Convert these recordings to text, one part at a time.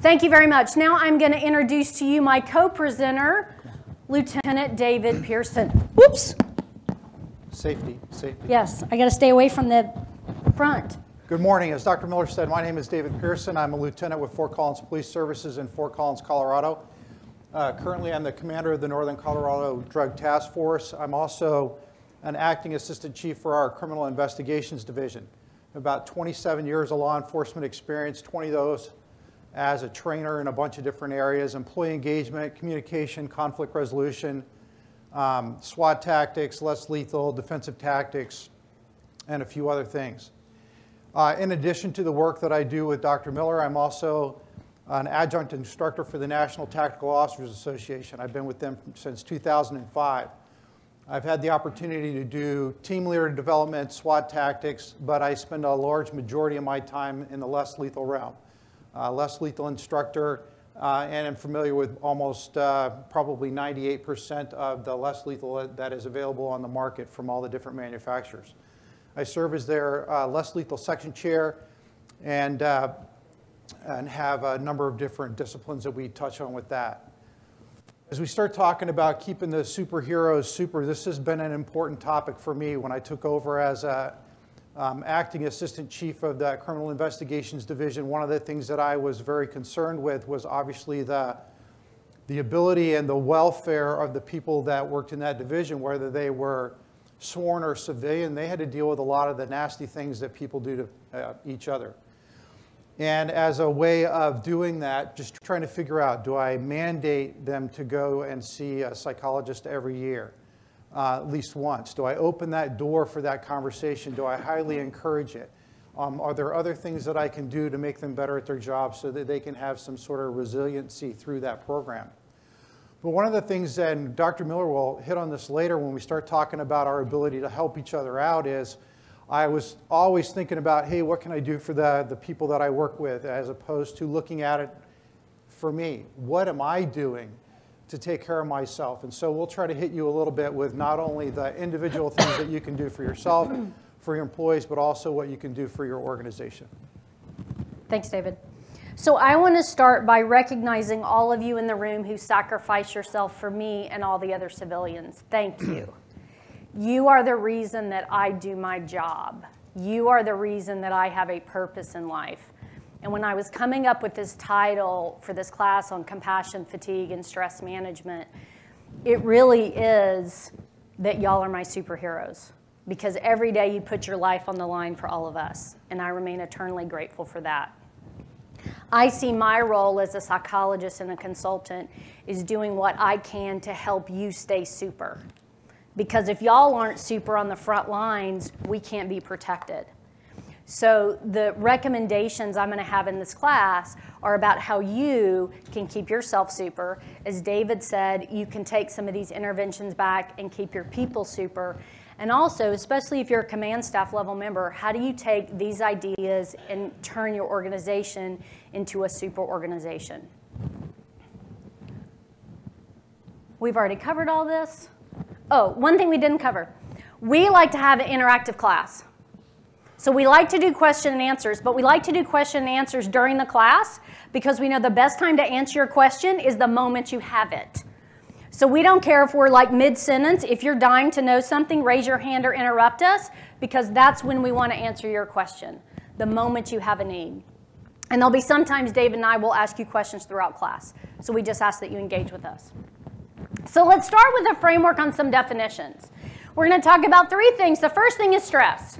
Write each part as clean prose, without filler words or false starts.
Thank you very much. Now I'm going to introduce to you my co-presenter, Lieutenant David Pearson. Whoops. Safety. Yes, I got to stay away from the front. Good morning. As Dr. Miller said, my name is David Pearson. I'm a lieutenant with Fort Collins Police Services in Fort Collins, Colorado. Currently, I'm the commander of the Northern Colorado Drug Task Force. I'm also an acting assistant chief for our Criminal Investigations Division. About 27 years of law enforcement experience, 20 of those as a trainer in a bunch of different areas: employee engagement, communication, conflict resolution, SWAT tactics, less lethal, defensive tactics, and a few other things. In addition to the work that I do with Dr. Miller, I'm also an adjunct instructor for the National Tactical Officers Association. I've been with them since 2005. I've had the opportunity to do team leader development, SWAT tactics, but I spend a large majority of my time in the less lethal realm. Less lethal instructor, and I'm familiar with almost probably 98% of the less lethal that is available on the market from all the different manufacturers. I serve as their less lethal section chair and have a number of different disciplines that we touch on with that. As we start talking about keeping the superheroes super, this has been an important topic for me when I took over as acting assistant chief of the Criminal Investigations Division. One of the things that I was very concerned with was obviously the ability and the welfare of the people that worked in that division, whether they were sworn or civilian. They had to deal with a lot of the nasty things that people do to each other. And as a way of doing that, just trying to figure out, do I mandate them to go and see a psychologist every year, at least once? Do I open that door for that conversation? Do I highly encourage it? Are there other things that I can do to make them better at their job so that they can have some sort of resiliency through that program? But one of the things, and Dr. Miller will hit on this later when we start talking about our ability to help each other out, is I was always thinking about, hey, what can I do for the people that I work with, as opposed to looking at it for me. What am I doing to take care of myself? And so we'll try to hit you a little bit with not only the individual things that you can do for yourself, for your employees, but also what you can do for your organization. Thanks, David. So I want to start by recognizing all of you in the room who sacrifice yourself for me and all the other civilians. Thank you. You are the reason that I do my job. You are the reason that I have a purpose in life. And when I was coming up with this title for this class on compassion, fatigue, and stress management, it really is that y'all are my superheroes, because every day you put your life on the line for all of us, and I remain eternally grateful for that. I see my role as a psychologist and a consultant is doing what I can to help you stay super. Because if y'all aren't super on the front lines, we can't be protected. So the recommendations I'm going to have in this class are about how you can keep yourself super. As David said, you can take some of these interventions back and keep your people super. And also, especially if you're a command staff level member, how do you take these ideas and turn your organization into a super organization? We've already covered all this. Oh, one thing we didn't cover. We like to have an interactive class. So we like to do question and answers, but we like to do question and answers during the class because we know the best time to answer your question is the moment you have it. So we don't care if we're like mid-sentence. If you're dying to know something, raise your hand or interrupt us, because that's when we want to answer your question, the moment you have a need. And there'll be sometimes David and I will ask you questions throughout class. So we just ask that you engage with us. So let's start with a framework on some definitions. We're going to talk about three things. The first thing is stress.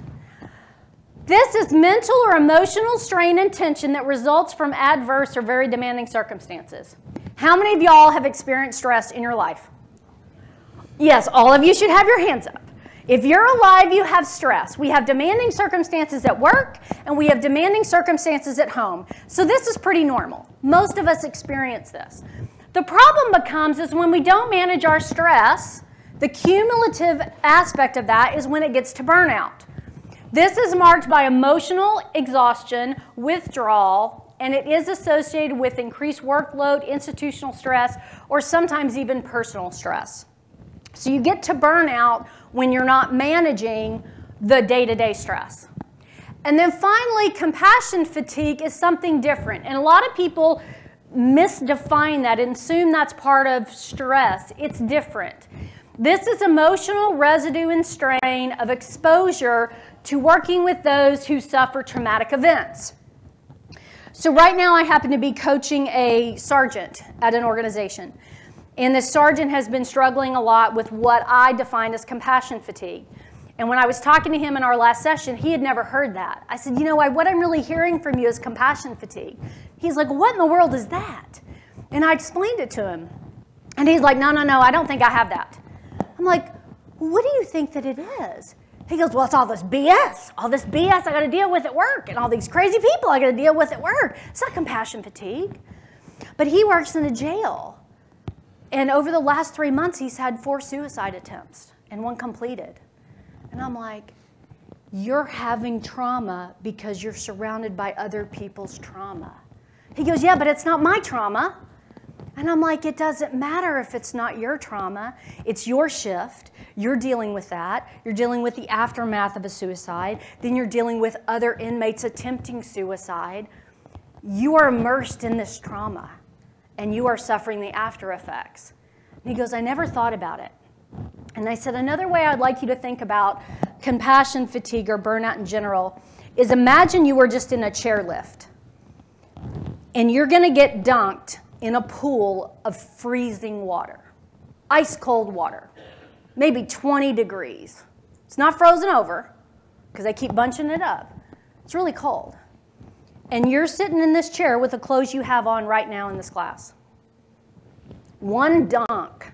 This is mental or emotional strain and tension that results from adverse or very demanding circumstances. How many of y'all have experienced stress in your life? Yes, all of you should have your hands up. If you're alive, you have stress. We have demanding circumstances at work, and we have demanding circumstances at home. So this is pretty normal. Most of us experience this. The problem becomes is when we don't manage our stress, the cumulative aspect of that is when it gets to burnout. This is marked by emotional exhaustion, withdrawal, and it is associated with increased workload, institutional stress, or sometimes even personal stress. So you get to burnout when you're not managing the day-to-day stress. And then finally, compassion fatigue is something different. And a lot of people misdefine that and assume that's part of stress. It's different. This is emotional residue and strain of exposure to working with those who suffer traumatic events. So right now I happen to be coaching a sergeant at an organization. And this sergeant has been struggling a lot with what I define as compassion fatigue. And when I was talking to him in our last session, he had never heard that. I said, you know, what I'm really hearing from you is compassion fatigue. He's like, what in the world is that? And I explained it to him. And he's like, no, I don't think I have that. I'm like, what do you think that it is? He goes, well, it's all this BS I got to deal with at work, and all these crazy people I got to deal with at work. It's not compassion fatigue. But he works in a jail. And over the last 3 months, he's had 4 suicide attempts and 1 completed. And I'm like, you're having trauma because you're surrounded by other people's trauma. He goes, yeah, but it's not my trauma. And I'm like, it doesn't matter if it's not your trauma. It's your shift. You're dealing with that. You're dealing with the aftermath of a suicide. Then you're dealing with other inmates attempting suicide. You are immersed in this trauma, and you are suffering the after effects. And he goes, I never thought about it. And I said, another way I'd like you to think about compassion fatigue or burnout in general is imagine you were just in a chairlift, and you're going to get dunked in a pool of freezing water, ice cold water, maybe 20 degrees. It's not frozen over because they keep bunching it up. It's really cold. And you're sitting in this chair with the clothes you have on right now in this class. One dunk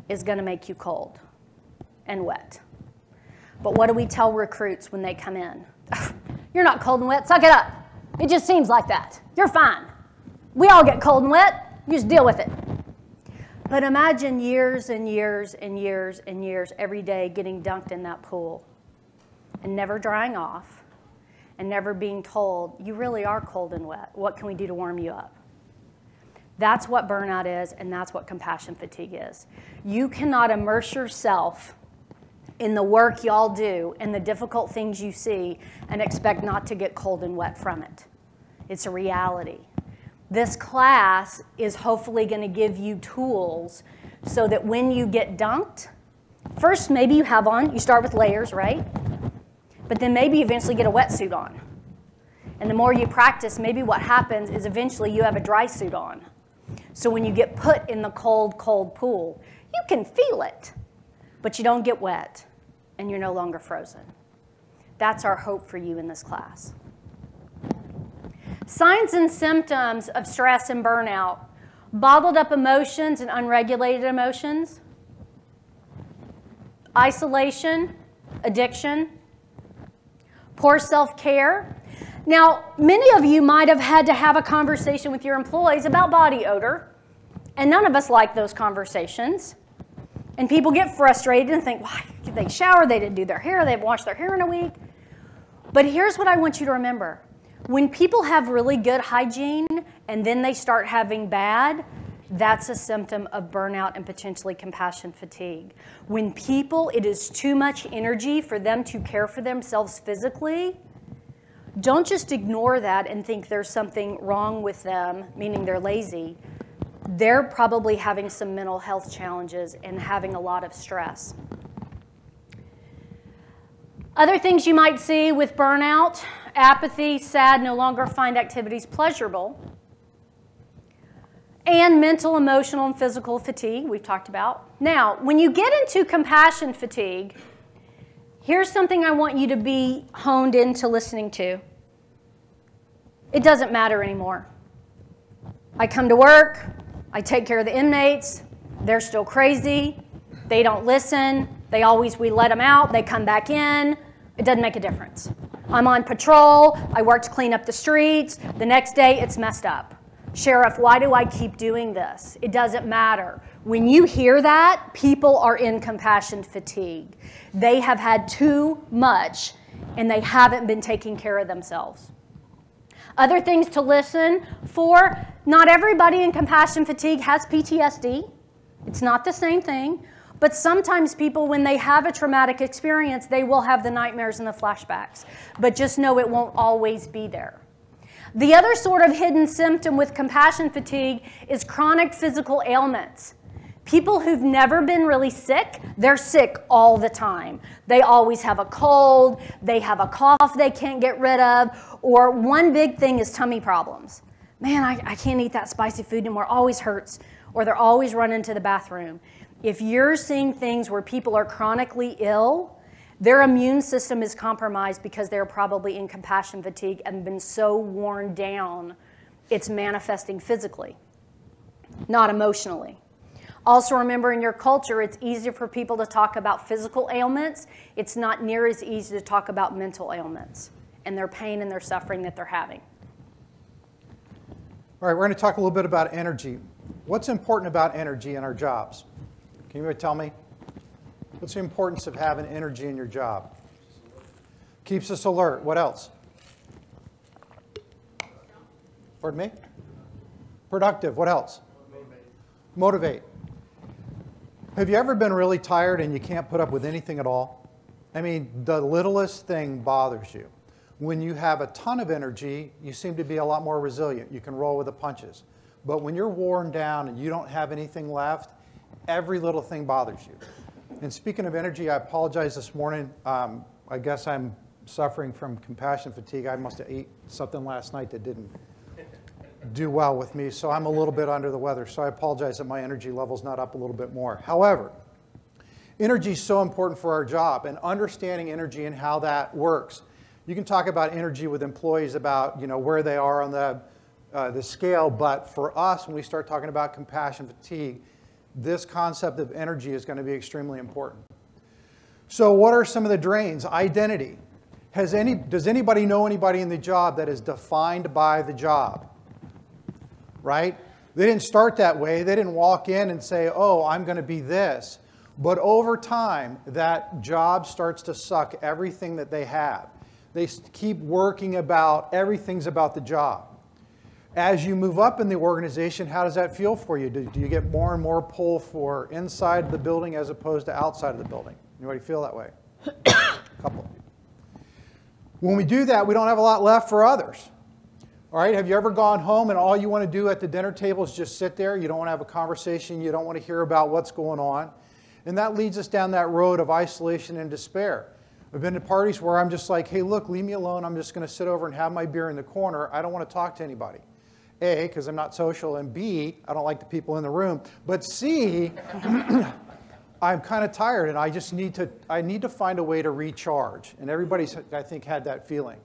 is going to make you cold and wet. But what do we tell recruits when they come in? You're not cold and wet, suck it up. It just seems like that. You're fine. We all get cold and wet. You just deal with it. But imagine years and years and years and years every day getting dunked in that pool and never drying off and never being told, you really are cold and wet. What can we do to warm you up? That's what burnout is, and that's what compassion fatigue is. You cannot immerse yourself in the work y'all do and the difficult things you see and expect not to get cold and wet from it. It's a reality. This class is hopefully going to give you tools so that when you get dunked, first maybe you have on, you start with layers, right? But then maybe you eventually get a wetsuit on. And the more you practice, maybe what happens is eventually you have a dry suit on. So when you get put in the cold, cold pool, you can feel it, but you don't get wet and you're no longer frozen. That's our hope for you in this class. Signs and symptoms of stress and burnout: bottled up emotions and unregulated emotions, isolation, addiction, poor self-care. Now, many of you might have had to have a conversation with your employees about body odor, and none of us like those conversations. And people get frustrated and think, why did they shower? They didn't do their hair. They haven't washed their hair in a week. But here's what I want you to remember. When people have really good hygiene and then they start having bad, that's a symptom of burnout and potentially compassion fatigue. When people, it is too much energy for them to care for themselves physically, don't just ignore that and think there's something wrong with them, meaning they're lazy. They're probably having some mental health challenges and having a lot of stress. Other things you might see with burnout: apathy, sad, no longer find activities pleasurable, and mental, emotional, and physical fatigue we've talked about. Now, when you get into compassion fatigue, here's something I want you to be honed into listening to. It doesn't matter anymore. I come to work, I take care of the inmates, they're still crazy, they don't listen, we let them out, they come back in, it doesn't make a difference. I'm on patrol, I work to clean up the streets, the next day it's messed up. Sheriff, why do I keep doing this? It doesn't matter. When you hear that, people are in compassion fatigue. They have had too much and they haven't been taking care of themselves. Other things to listen for: not everybody in compassion fatigue has PTSD. It's not the same thing. But sometimes people, when they have a traumatic experience, they will have the nightmares and the flashbacks. But just know it won't always be there. The other sort of hidden symptom with compassion fatigue is chronic physical ailments. People who've never been really sick, they're sick all the time. They always have a cold, they have a cough they can't get rid of, or one big thing is tummy problems. Man, I can't eat that spicy food anymore, it always hurts, or they're always running to the bathroom. If you're seeing things where people are chronically ill, their immune system is compromised because they're probably in compassion fatigue and been so worn down, it's manifesting physically, not emotionally. Also remember, in your culture, it's easier for people to talk about physical ailments. It's not near as easy to talk about mental ailments and their pain and their suffering that they're having. All right, we're going to talk a little bit about energy. What's important about energy in our jobs? Can you tell me? What's the importance of having energy in your job? Keeps us alert. What else? Pardon me? Productive. What else? Motivate. Have you ever been really tired and you can't put up with anything at all? I mean, the littlest thing bothers you. When you have a ton of energy, you seem to be a lot more resilient. You can roll with the punches. But when you're worn down and you don't have anything left, every little thing bothers you. And speaking of energy, I apologize this morning. I guess I'm suffering from compassion fatigue. I must have ate something last night that didn't do well with me, so I'm a little bit under the weather. So I apologize that my energy level's not up a little bit more. However, energy is so important for our job, and understanding energy and how that works. You can talk about energy with employees about where they are on the scale, but for us, when we start talking about compassion fatigue, this concept of energy is going to be extremely important. So what are some of the drains? Identity. Does anybody know anybody in the job that is defined by the job? Right? They didn't start that way. They didn't walk in and say, oh, I'm going to be this. But over time, that job starts to suck everything that they have. They keep working about everything's about the job. As you move up in the organization, how does that feel for you? Do you get more and more pull for inside the building as opposed to outside of the building? Anybody feel that way? A couple. When we do that, we don't have a lot left for others. All right, have you ever gone home and all you want to do at the dinner table is just sit there? You don't want to have a conversation. You don't want to hear about what's going on. And that leads us down that road of isolation and despair. I've been to parties where I'm just like, hey, look, leave me alone. I'm just going to sit over and have my beer in the corner. I don't want to talk to anybody. A, because I'm not social, and B, I don't like the people in the room. But C, I'm kind of tired, and I just need to find a way to recharge. And everybody's, I think, had that feeling.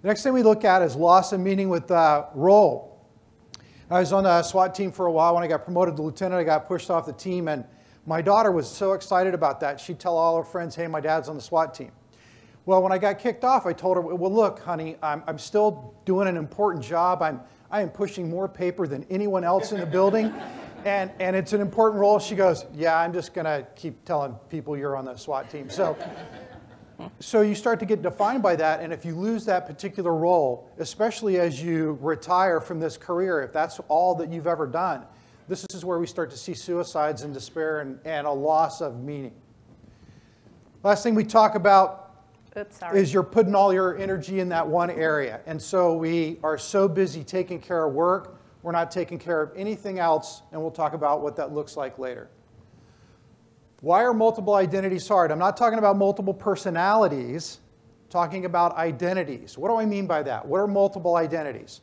The next thing we look at is loss of meaning with role. I was on the SWAT team for a while. When I got promoted to lieutenant, I got pushed off the team, and my daughter was so excited about that. She'd tell all her friends, hey, my dad's on the SWAT team. Well, when I got kicked off, I told her, well, look, honey, I'm still doing an important job. I am pushing more paper than anyone else in the building, and it's an important role. She goes, yeah, I'm just going to keep telling people you're on the SWAT team. So you start to get defined by that, and if you lose that particular role, especially as you retire from this career, if that's all that you've ever done, this is where we start to see suicides and despair and a loss of meaning. Last thing we talk about is you're putting all your energy in that one area. And so we are so busy taking care of work, we're not taking care of anything else, and we'll talk about what that looks like later. Why are multiple identities hard? I'm not talking about multiple personalities, I'm talking about identities. What do I mean by that? What are multiple identities?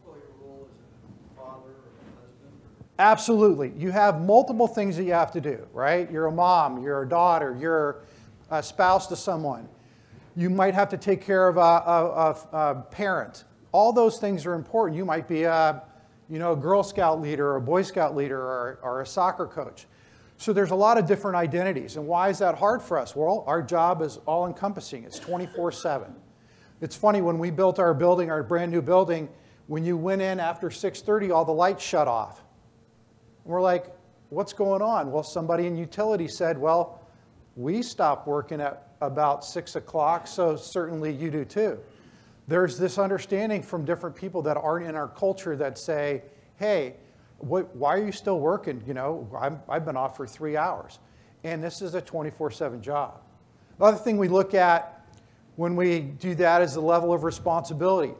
Well, your role as a father or a husband. Absolutely. You have multiple things that you have to do, right? You're a mom, you're a daughter, you're a spouse to someone. You might have to take care of a parent. All those things are important. You might be a Girl Scout leader or a Boy Scout leader or a soccer coach. So there's a lot of different identities. And why is that hard for us? Well, our job is all-encompassing. It's 24/7. It's funny, when we built our building, our brand new building, when you went in after 6:30, all the lights shut off. And we're like, what's going on? Well, somebody in utility said, well, we stopped working at about 6 o'clock, so certainly you do too. There's this understanding from different people that aren't in our culture that say, hey, why are you still working? I've been off for 3 hours. And this is a 24/7 job. The other thing we look at When we do that as the level of responsibility,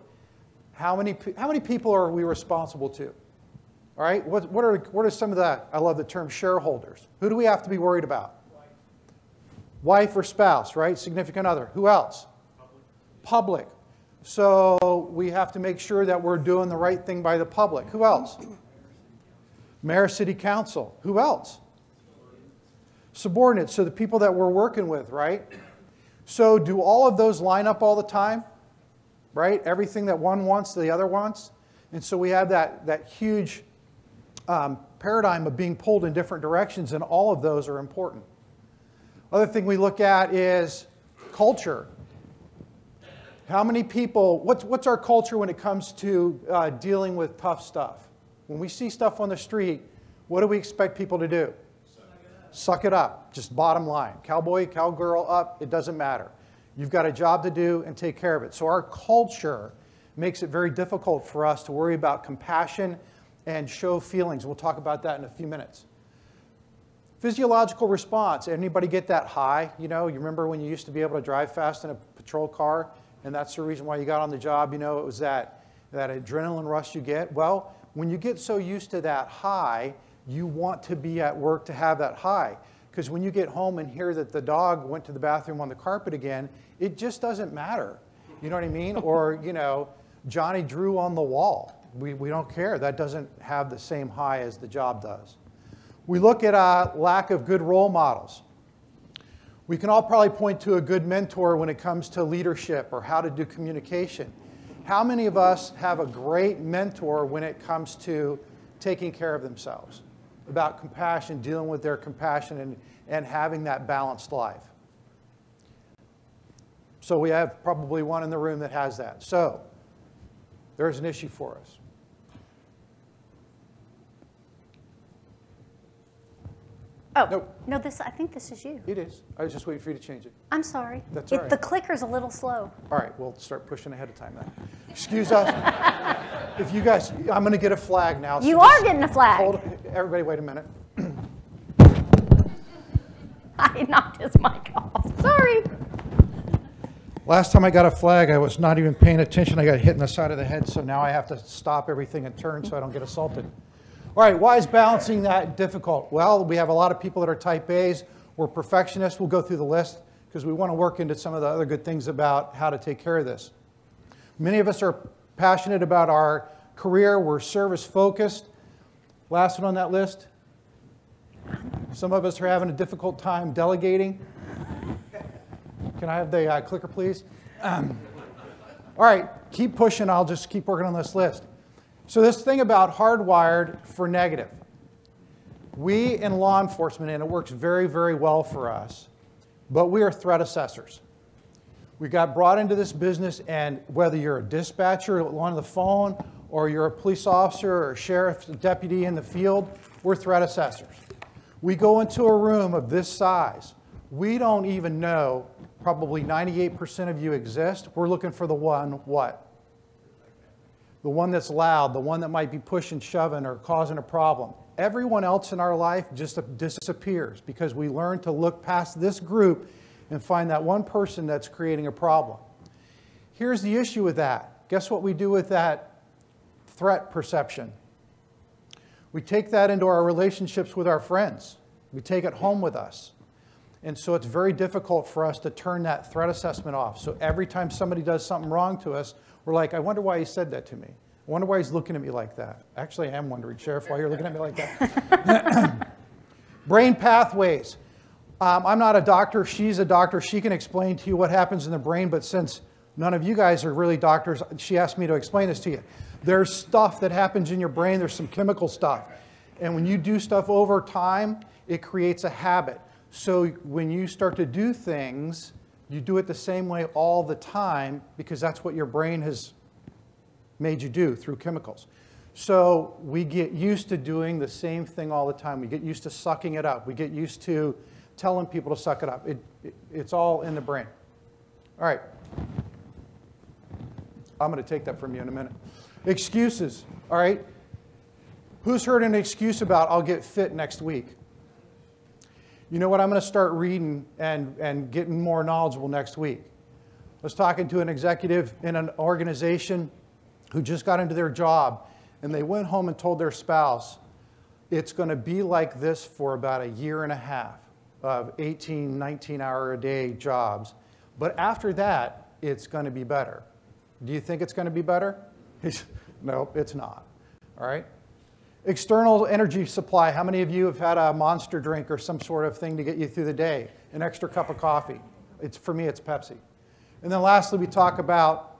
how many people are we responsible to? All right, what are some of the, I love the term shareholders. Who do we have to be worried about? Wife or spouse, right? Significant other. Who else? Public. So we have to make sure that we're doing the right thing by the public. Who else? Mayor, city council. Who else? Subordinates. So the people that we're working with, right? So do all of those line up all the time? Right? Everything that one wants, the other wants. And so we have that huge paradigm of being pulled in different directions, and all of those are important. Other thing we look at is culture. How many people, what's our culture when it comes to dealing with tough stuff? When we see stuff on the street, what do we expect people to do? Suck it up, just bottom line. Cowboy, cowgirl up, it doesn't matter. You've got a job to do and take care of it. So our culture makes it very difficult for us to worry about compassion and show feelings. We'll talk about that in a few minutes. Physiological response. Anybody get that high? You know, you remember when you used to be able to drive fast in a patrol car, and that's the reason why you got on the job, you know, it was that adrenaline rush you get. Well, when you get so used to that high, you want to be at work to have that high. Because when you get home and hear that the dog went to the bathroom on the carpet again, it just doesn't matter. You know what I mean? Or, you know, Johnny drew on the wall. We don't care. That doesn't have the same high as the job does. We look at a lack of good role models. We can all probably point to a good mentor when it comes to leadership or how to do communication. How many of us have a great mentor when it comes to taking care of themselves? About compassion, dealing with their compassion, and having that balanced life. So we have probably one in the room that has that. So there's an issue for us. Oh, Nope. no, I think this is you. It is. I was just waiting for you to change it. I'm sorry. That's all right. The clicker's a little slow. All right, we'll start pushing ahead of time then. Excuse us. If you guys, I'm going to get a flag now. So You are getting a flag. Everybody wait a minute. I knocked his mic off. Sorry. Last time I got a flag, I was not even paying attention. I got hit in the side of the head, so now I have to stop everything and turn so I don't get assaulted. All right, why is balancing that difficult? Well, we have a lot of people that are type A's. We're perfectionists. We'll go through the list because we want to work into some of the other good things about how to take care of this. Many of us are passionate about our career. We're service focused. Last one on that list. Some of us are having a difficult time delegating. Can I have the clicker, please? All right, keep pushing. I'll just keep working on this list. So this thing about hardwired for negative. We in law enforcement, and it works very, very well for us, but we are threat assessors. We got brought into this business, and whether you're a dispatcher on the phone or you're a police officer or a sheriff's deputy in the field, we're threat assessors. We go into a room of this size. We don't even know, probably 98% of you exist. We're looking for the one, what? The one that's loud, the one that might be pushing, shoving, or causing a problem. Everyone else in our life just disappears because we learn to look past this group and find that one person that's creating a problem. Here's the issue with that. Guess what we do with that threat perception? We take that into our relationships with our friends. We take it home with us. And so it's very difficult for us to turn that threat assessment off. So every time somebody does something wrong to us, we're like, I wonder why he said that to me. I wonder why he's looking at me like that. Actually, I am wondering, Sheriff, why you're looking at me like that. Brain pathways. I'm not a doctor. She's a doctor. She can explain to you what happens in the brain, but since none of you guys are really doctors, she asked me to explain this to you. There's stuff that happens in your brain. There's some chemical stuff. And when you do stuff over time, it creates a habit. So when you start to do things, you do it the same way all the time because that's what your brain has made you do through chemicals. So we get used to doing the same thing all the time. We get used to sucking it up. We get used to telling people to suck it up. It's all in the brain. All right. I'm going to take that from you in a minute. Excuses. All right. Who's heard an excuse about, I'll get fit next week? You know what? I'm going to start reading and getting more knowledgeable next week. was talking to an executive in an organization who just got into their job, and they went home and told their spouse, it's going to be like this for about a year and a half of 18, 19-hour-a-day jobs. But after that, it's going to be better. Do you think it's going to be better? Nope, it's not. All right? External energy supply. How many of you have had a Monster drink or some sort of thing to get you through the day? An extra cup of coffee. For me, it's Pepsi. And then lastly, we talk about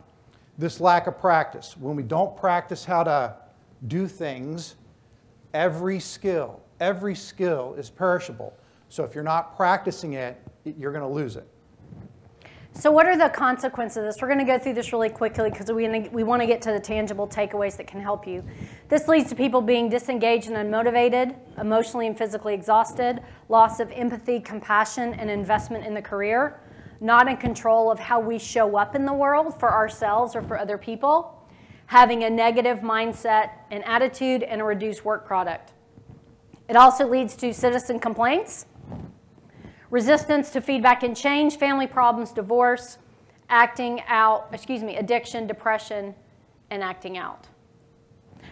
this lack of practice. When we don't practice how to do things, every skill is perishable. So if you're not practicing it, you're going to lose it. So what are the consequences of this? We're going to go through this really quickly because we want to get to the tangible takeaways that can help you. This leads to people being disengaged and unmotivated, emotionally and physically exhausted, loss of empathy, compassion, and investment in the career, not in control of how we show up in the world for ourselves or for other people, having a negative mindset and attitude, and a reduced work product. It also leads to citizen complaints, resistance to feedback and change, family problems, divorce, addiction, depression, and acting out.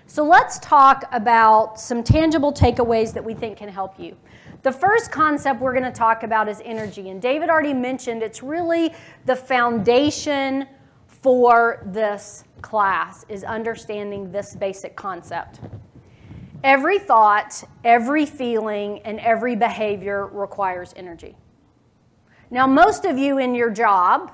So let's talk about some tangible takeaways that we think can help you. The first concept we're going to talk about is energy. And David already mentioned it's really the foundation for this class is understanding this basic concept. Every thought, every feeling, and every behavior requires energy. Now, most of you in your job,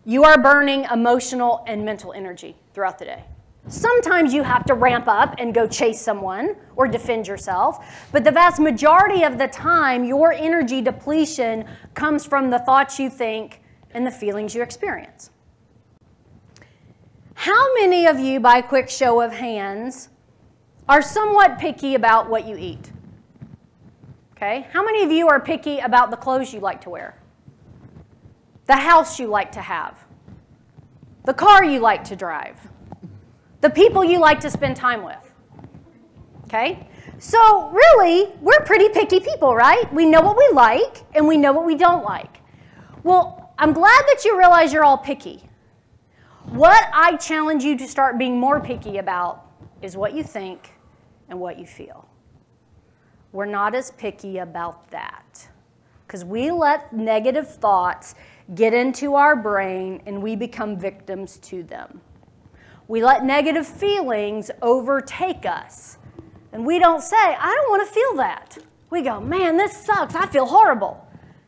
you are burning emotional and mental energy throughout the day. Sometimes you have to ramp up and go chase someone or defend yourself, but the vast majority of the time, your energy depletion comes from the thoughts you think and the feelings you experience. How many of you, by a quick show of hands, are somewhat picky about what you eat? Okay? How many of you are picky about the clothes you like to wear? The house you like to have? The car you like to drive? The people you like to spend time with? Okay? So really, we're pretty picky people, right? We know what we like and we know what we don't like. Well, I'm glad that you realize you're all picky. What I challenge you to start being more picky about is what you think and what you feel. We're not as picky about that because we let negative thoughts get into our brain and we become victims to them. We let negative feelings overtake us and we don't say, I don't want to feel that. We go, man, this sucks. I feel horrible.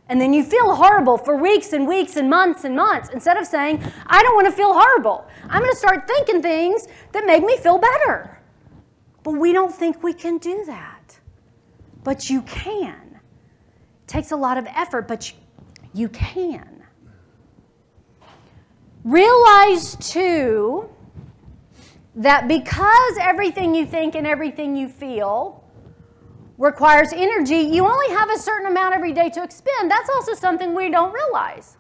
And then you feel horrible for weeks and weeks and months instead of saying, I don't want to feel horrible. I'm going to start thinking things that make me feel better. But we don't think we can do that. But you can. It takes a lot of effort, but you can. Realize, too, that because everything you think and everything you feel requires energy, you only have a certain amount every day to expend. That's also something we don't realize.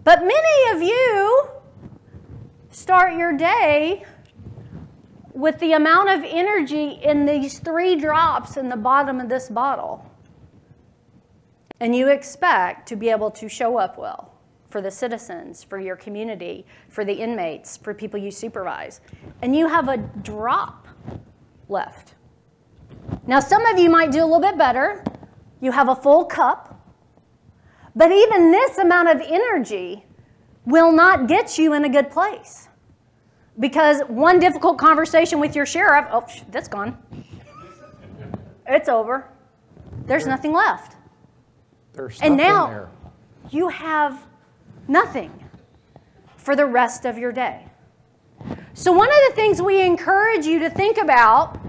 But many of you start your day with the amount of energy in these 3 drops in the bottom of this bottle. And you expect to be able to show up well for the citizens, for your community, for the inmates, for people you supervise. And you have a drop left. Now, some of you might do a little bit better. You have a full cup. But even this amount of energy will not get you in a good place. Because one difficult conversation with your sheriff, oh, that's gone. It's over. There's nothing left. There's stuff and now in there. You have nothing for the rest of your day. So one of the things we encourage you to think about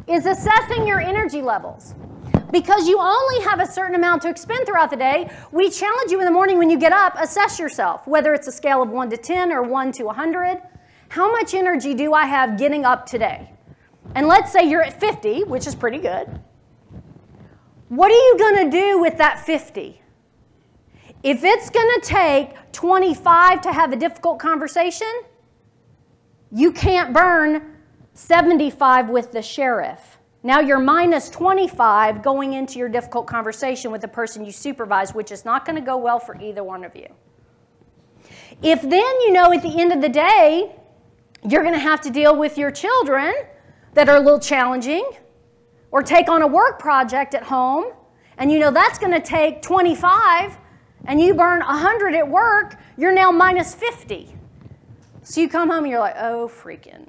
is assessing your energy levels. Because you only have a certain amount to expend throughout the day, we challenge you in the morning when you get up, assess yourself, whether it's a scale of 1 to 10 or 1 to 100. How much energy do I have getting up today? And let's say you're at 50, which is pretty good. What are you going to do with that 50? If it's going to take 25 to have a difficult conversation, you can't burn 75 with the sheriff Now you're minus 25 going into your difficult conversation with the person you supervise, which is not going to go well for either one of you. If then you know at the end of the day, you're going to have to deal with your children that are a little challenging, or take on a work project at home, and you know that's going to take 25, and you burn 100 at work, you're now minus 50. So you come home and you're like, oh, freaking,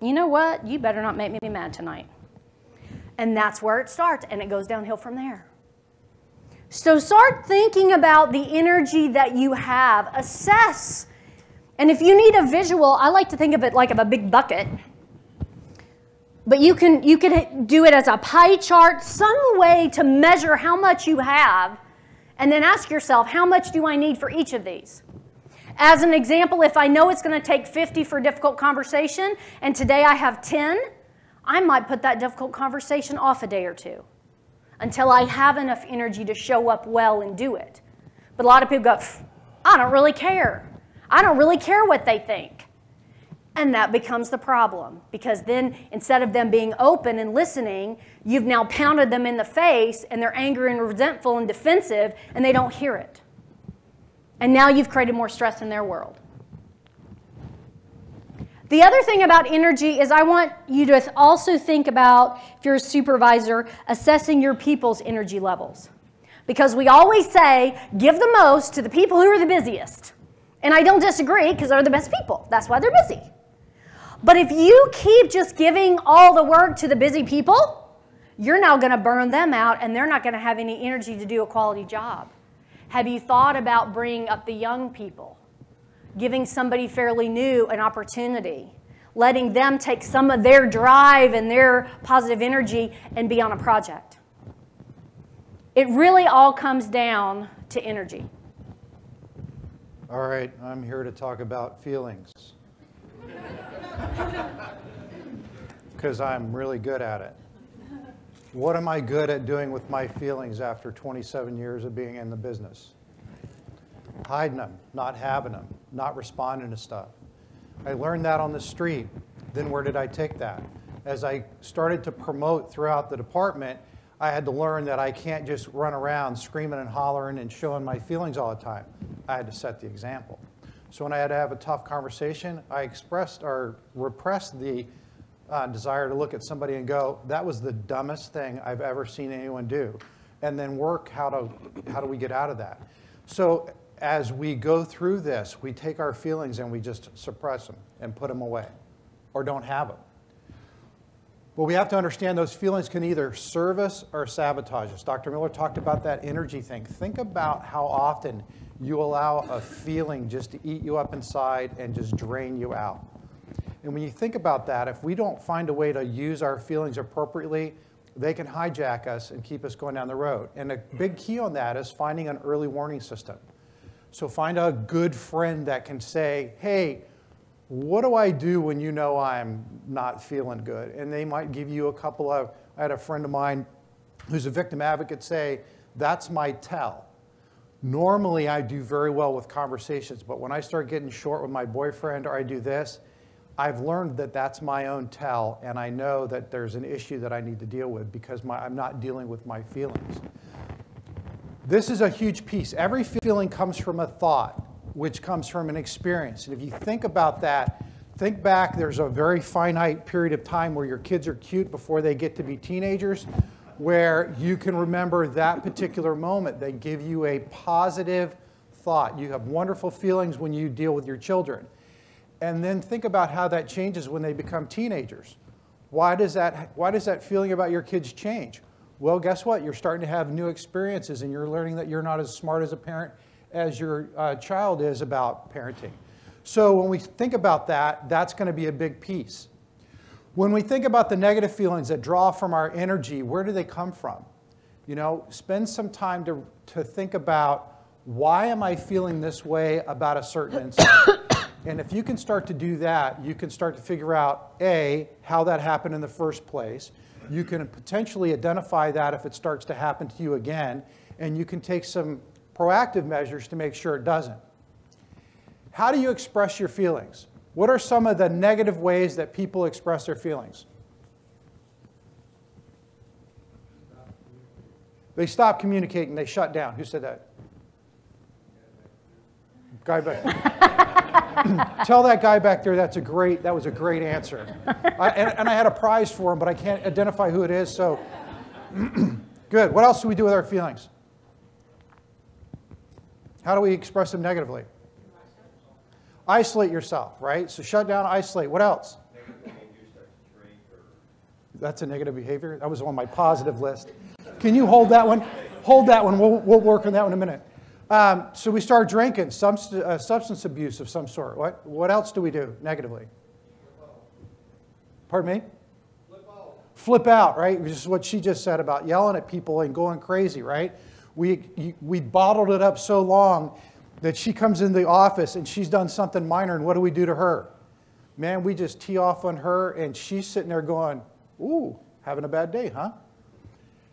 you know what? You better not make me mad tonight. And that's where it starts, and it goes downhill from there. So start thinking about the energy that you have. Assess. And if you need a visual, I like to think of it like of a big bucket. But you can do it as a pie chart, some way to measure how much you have, and then ask yourself, how much do I need for each of these? As an example, if I know it's going to take 50 for a difficult conversation, and today I have 10, I might put that difficult conversation off a day or two until I have enough energy to show up well and do it. But a lot of people go, I don't really care. I don't really care what they think. And that becomes the problem, because then instead of them being open and listening, you've now pounded them in the face, and they're angry and resentful and defensive, and they don't hear it. And now you've created more stress in their world. The other thing about energy is I want you to also think about, if you're a supervisor, assessing your people's energy levels. Because we always say, give the most to the people who are the busiest. And I don't disagree, because they're the best people. That's why they're busy. But if you keep just giving all the work to the busy people, you're now going to burn them out, and they're not going to have any energy to do a quality job. Have you thought about bringing up the young people? Giving somebody fairly new an opportunity, letting them take some of their drive and their positive energy and be on a project. It really all comes down to energy. All right, I'm here to talk about feelings. Because I'm really good at it. What am I good at doing with my feelings after 27 years of being in the business? Hiding them, not having them, not responding to stuff. I learned that on the street. Then where did I take that? As I started to promote throughout the department, I had to learn that I can't just run around screaming and hollering and showing my feelings all the time. I had to set the example. So when I had to have a tough conversation, I expressed or repressed the desire to look at somebody and go, that was the dumbest thing I've ever seen anyone do. And then work how do we get out of that? So as we go through this, we take our feelings and we just suppress them and put them away or don't have them. But we have to understand those feelings can either serve us or sabotage us. Dr. Miller talked about that energy thing. Think about how often you allow a feeling just to eat you up inside and just drain you out. And when you think about that, if we don't find a way to use our feelings appropriately, they can hijack us and keep us going down the road. And a big key on that is finding an early warning system. So find a good friend that can say, hey, what do I do when you know I'm not feeling good? And they might give you a couple of, I had a friend of mine who's a victim advocate say, that's my tell. Normally I do very well with conversations, but when I start getting short with my boyfriend or I do this, I've learned that that's my own tell, and I know that there's an issue that I need to deal with because I'm not dealing with my feelings. This is a huge piece. Every feeling comes from a thought, which comes from an experience. And if you think about that, think back, there's a very finite period of time where your kids are cute before they get to be teenagers, where you can remember that particular moment. They give you a positive thought. You have wonderful feelings when you deal with your children. And then think about how that changes when they become teenagers. Why does that feeling about your kids change? Well, guess what? You're starting to have new experiences, and you're learning that you're not as smart as a parent as your child is about parenting. So when we think about that, that's going to be a big piece. When we think about the negative feelings that draw from our energy, where do they come from? You know, spend some time to think about, why am I feeling this way about a certain incident? And if you can start to do that, you can start to figure out, A, how that happened in the first place. You can potentially identify that if it starts to happen to you again, and you can take some proactive measures to make sure it doesn't. How do you express your feelings? What are some of the negative ways that people express their feelings? They stopped communicating. They shut down. Who said that? Guy back there. Tell that guy back there that was a great answer. And I had a prize for him, but I can't identify who it is, so good. What else do we do with our feelings? How do we express them negatively? Isolate yourself, right? So shut down, isolate. What else? That's a negative behavior? That was on my positive list. Can you hold that one? Hold that one. We'll work on that one in a minute. So we start drinking, substance abuse of some sort. What else do we do negatively? Pardon me? Flip out. Flip out, right? Which is what she just said about yelling at people and going crazy, right? We bottled it up so long that she comes in the office and she's done something minor, and what do we do to her? Man, we just tee off on her, and she's sitting there going, ooh, having a bad day, huh?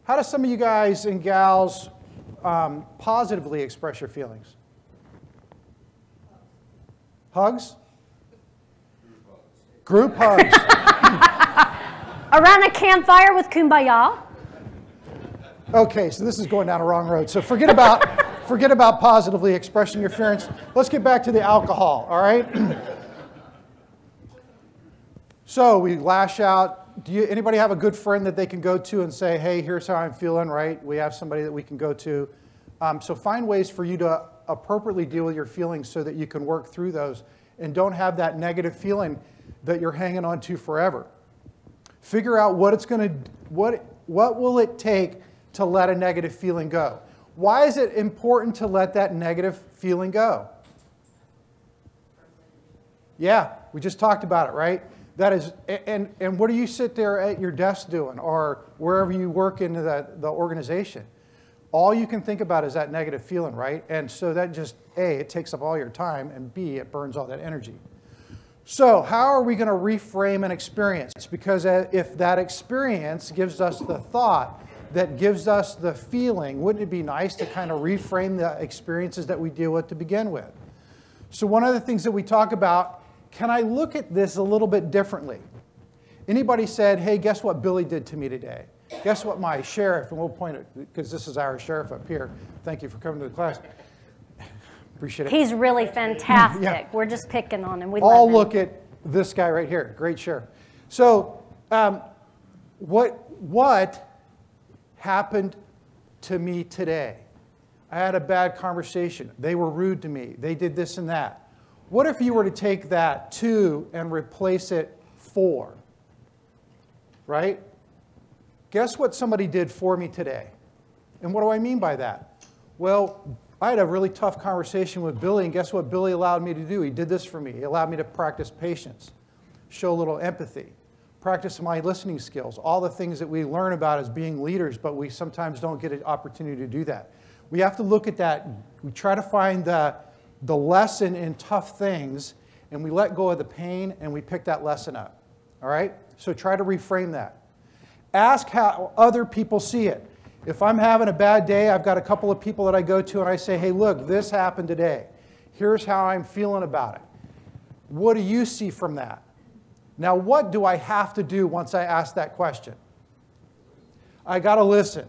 How do some of you guys and gals positively express your feelings? Hugs? Group hugs. Around a campfire with kumbaya. Okay, so this is going down a wrong road. So forget about positively expressing your feelings. Let's get back to the alcohol, all right? So we lash out. Anybody have a good friend that they can go to and say, hey, here's how I'm feeling, right? We have somebody that we can go to. So find ways for you to appropriately deal with your feelings so that you can work through those and don't have that negative feeling that you're hanging on to forever. Figure out what will it take to let a negative feeling go. Why is it important to let that negative feeling go? Yeah, we just talked about it, right? That is, and what do you sit there at your desk doing, or wherever you work in the organization? All you can think about is that negative feeling, right? And so that just, A, it takes up all your time, and B, it burns all that energy. So how are we going to reframe an experience? Because if that experience gives us the thought that gives us the feeling, wouldn't it be nice to kind of reframe the experiences that we deal with to begin with? So one of the things that we talk about, can I look at this a little bit differently? Anybody said, hey, guess what Billy did to me today? Guess what my sheriff, and we'll point it, because this is our sheriff up here. Thank you for coming to the class. Appreciate it. He's really fantastic. Yeah. We're just picking on him. We All love him. look at this guy right here. Great sheriff. So what happened to me today? I had a bad conversation. They were rude to me. They did this and that. What if you were to take that to and replace it for? Right? Guess what somebody did for me today? And what do I mean by that? Well, I had a really tough conversation with Billy, and guess what Billy allowed me to do? He did this for me. He allowed me to practice patience, show a little empathy, practice my listening skills, all the things that we learn about as being leaders, but we sometimes don't get an opportunity to do that. We have to look at that. We try to find the lesson in tough things, and we let go of the pain, and we pick that lesson up. All right? So try to reframe that. Ask how other people see it. If I'm having a bad day, I've got a couple of people that I go to, and I say, hey, look, this happened today. Here's how I'm feeling about it. What do you see from that? Now, what do I have to do once I ask that question? I got to listen.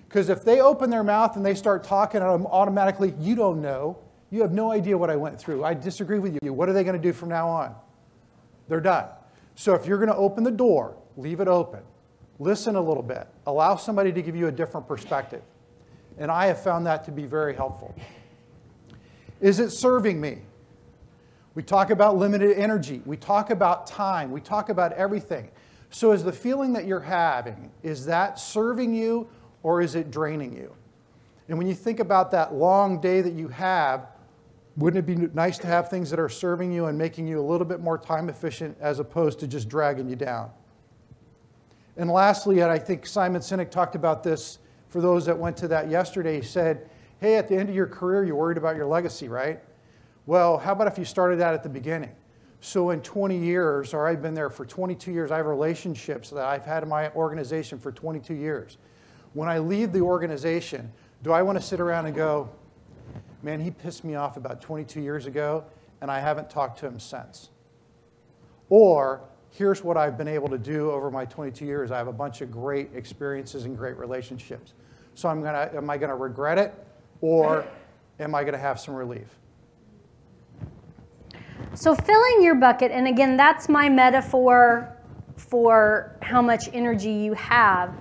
Because if they open their mouth and they start talking, automatically, you don't know. You have no idea what I went through. I disagree with you. What are they going to do from now on? They're done. So if you're going to open the door, leave it open. Listen a little bit. Allow somebody to give you a different perspective. And I have found that to be very helpful. Is it serving me? We talk about limited energy. We talk about time. We talk about everything. So is the feeling that you're having, is that serving you or is it draining you? And when you think about that long day that you have, wouldn't it be nice to have things that are serving you and making you a little bit more time efficient as opposed to just dragging you down? And lastly, and I think Simon Sinek talked about this for those that went to that yesterday, he said, hey, at the end of your career, you're worried about your legacy, right? Well, how about if you started that at the beginning? So in 20 years, or I've been there for 22 years, I have relationships that I've had in my organization for 22 years. When I leave the organization, do I want to sit around and go, man, he pissed me off about 22 years ago, and I haven't talked to him since? Or, here's what I've been able to do over my 22 years. I have a bunch of great experiences and great relationships. So am I going to regret it, or am I going to have some relief? So filling your bucket, and again, that's my metaphor for how much energy you have.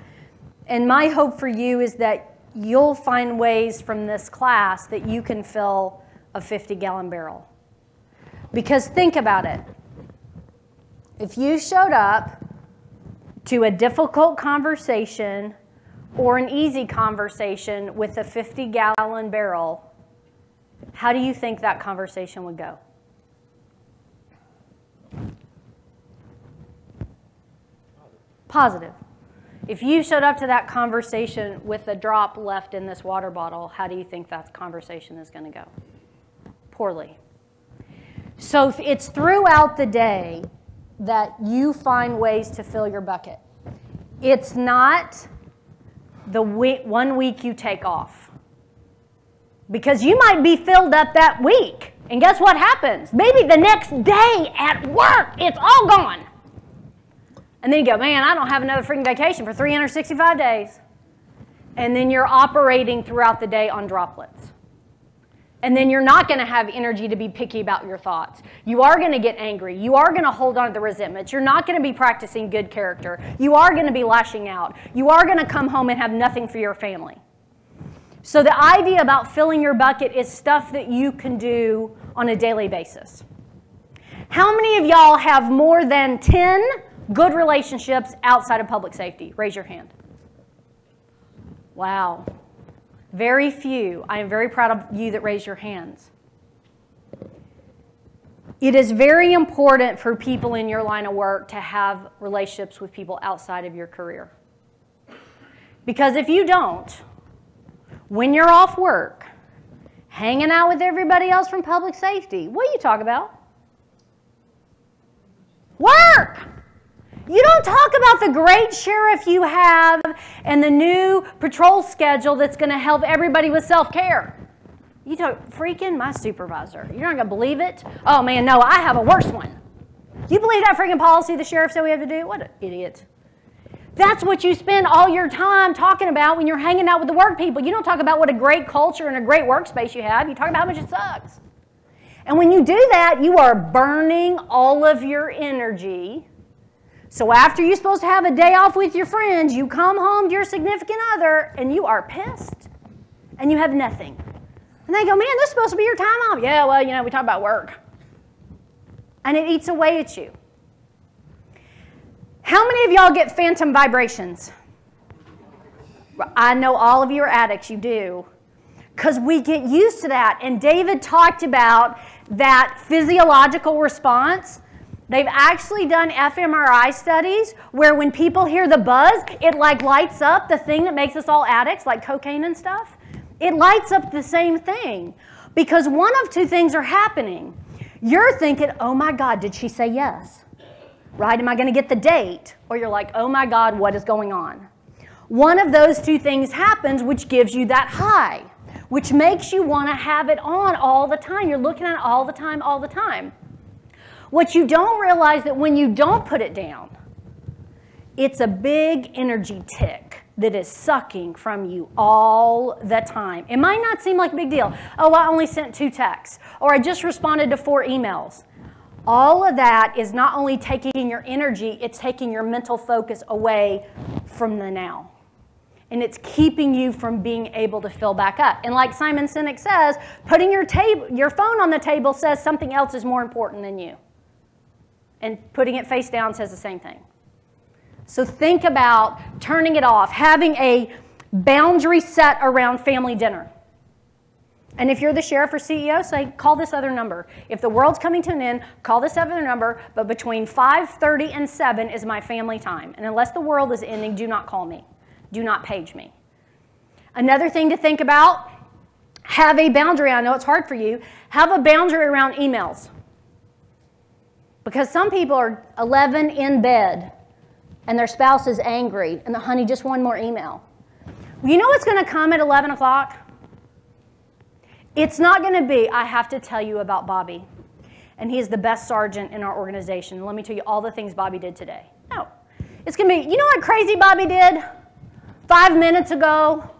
And my hope for you is that you'll find ways from this class that you can fill a 50-gallon barrel. Because think about it. If you showed up to a difficult conversation or an easy conversation with a 50-gallon barrel, how do you think that conversation would go? Positive. If you showed up to that conversation with a drop left in this water bottle, how do you think that conversation is going to go? Poorly. So it's throughout the day that you find ways to fill your bucket. It's not the one week you take off. Because you might be filled up that week. And guess what happens? Maybe the next day at work, it's all gone. And then you go, man, I don't have another freaking vacation for 365 days. And then you're operating throughout the day on droplets. And then you're not going to have energy to be picky about your thoughts. You are going to get angry. You are going to hold on to the resentments. You're not going to be practicing good character. You are going to be lashing out. You are going to come home and have nothing for your family. So the idea about filling your bucket is stuff that you can do on a daily basis. How many of y'all have more than 10 good relationships outside of public safety? Raise your hand. Wow. Very few. I am very proud of you that raise your hands. It is very important for people in your line of work to have relationships with people outside of your career. Because if you don't, when you're off work, hanging out with everybody else from public safety, what do you talk about? Work! You don't talk about the great sheriff you have and the new patrol schedule that's going to help everybody with self-care. You talk, freaking my supervisor. You're not going to believe it? Oh, man, no, I have a worse one. You believe that freaking policy the sheriff said we have to do? What an idiot. That's what you spend all your time talking about when you're hanging out with the work people. You don't talk about what a great culture and a great workspace you have. You talk about how much it sucks. And when you do that, you are burning all of your energy. So after you're supposed to have a day off with your friends, you come home to your significant other, and you are pissed, and you have nothing. And they go, man, this is supposed to be your time off. Yeah, well, you know, we talk about work. And it eats away at you. How many of y'all get phantom vibrations? I know all of you are addicts, you do. Because we get used to that. And David talked about that physiological response. They've actually done fMRI studies where when people hear the buzz, it like lights up the thing that makes us all addicts, like cocaine and stuff. It lights up the same thing because one of two things are happening. You're thinking, oh my God, did she say yes? Right? Am I going to get the date? Or you're like, oh my God, what is going on? One of those two things happens, which gives you that high, which makes you want to have it on all the time. You're looking at it all the time, all the time. What you don't realize that when you don't put it down, it's a big energy tick that is sucking from you all the time. It might not seem like a big deal. Oh, I only sent 2 texts, or I just responded to 4 emails. All of that is not only taking your energy, it's taking your mental focus away from the now. And it's keeping you from being able to fill back up. And like Simon Sinek says, putting your phone on the table says something else is more important than you. And putting it face down says the same thing. So think about turning it off, having a boundary set around family dinner. And if you're the sheriff or CEO, say, call this other number. If the world's coming to an end, call this other number, but between 5:30 and 7 is my family time. And unless the world is ending, do not call me. Do not page me. Another thing to think about, have a boundary. I know it's hard for you. Have a boundary around emails. Because some people are 11 in bed and their spouse is angry and honey, just one more email. You know what's going to come at 11 o'clock? It's not going to be, I have to tell you about Bobby. And he is the best sergeant in our organization. Let me tell you all the things Bobby did today. No. It's going to be, you know what crazy Bobby did 5 minutes ago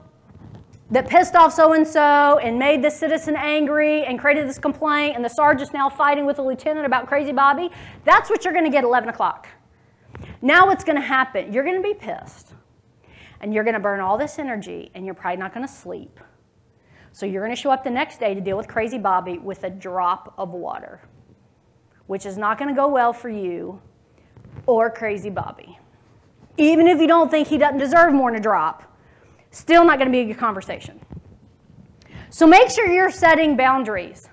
that pissed off so-and-so and made this citizen angry and created this complaint, and the sergeant's now fighting with the lieutenant about Crazy Bobby, that's what you're going to get at 11 o'clock. Now what's going to happen? You're going to be pissed, and you're going to burn all this energy, and you're probably not going to sleep. So you're going to show up the next day to deal with Crazy Bobby with a drop of water, which is not going to go well for you or Crazy Bobby. Even if you don't think he doesn't deserve more than a drop, still not going to be a good conversation. So make sure you're setting boundaries.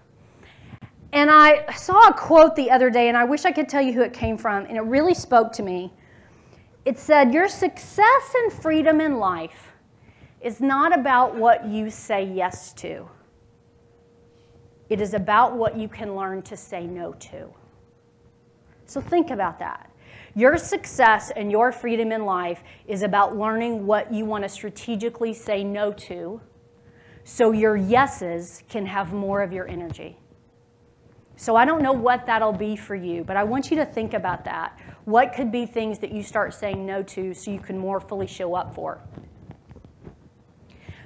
And I saw a quote the other day, and I wish I could tell you who it came from, and it really spoke to me. It said, your success and freedom in life is not about what you say yes to. It is about what you can learn to say no to. So think about that. Your success and your freedom in life is about learning what you want to strategically say no to so your yeses can have more of your energy. So I don't know what that'll be for you, but I want you to think about that. What could be things that you start saying no to so you can more fully show up for?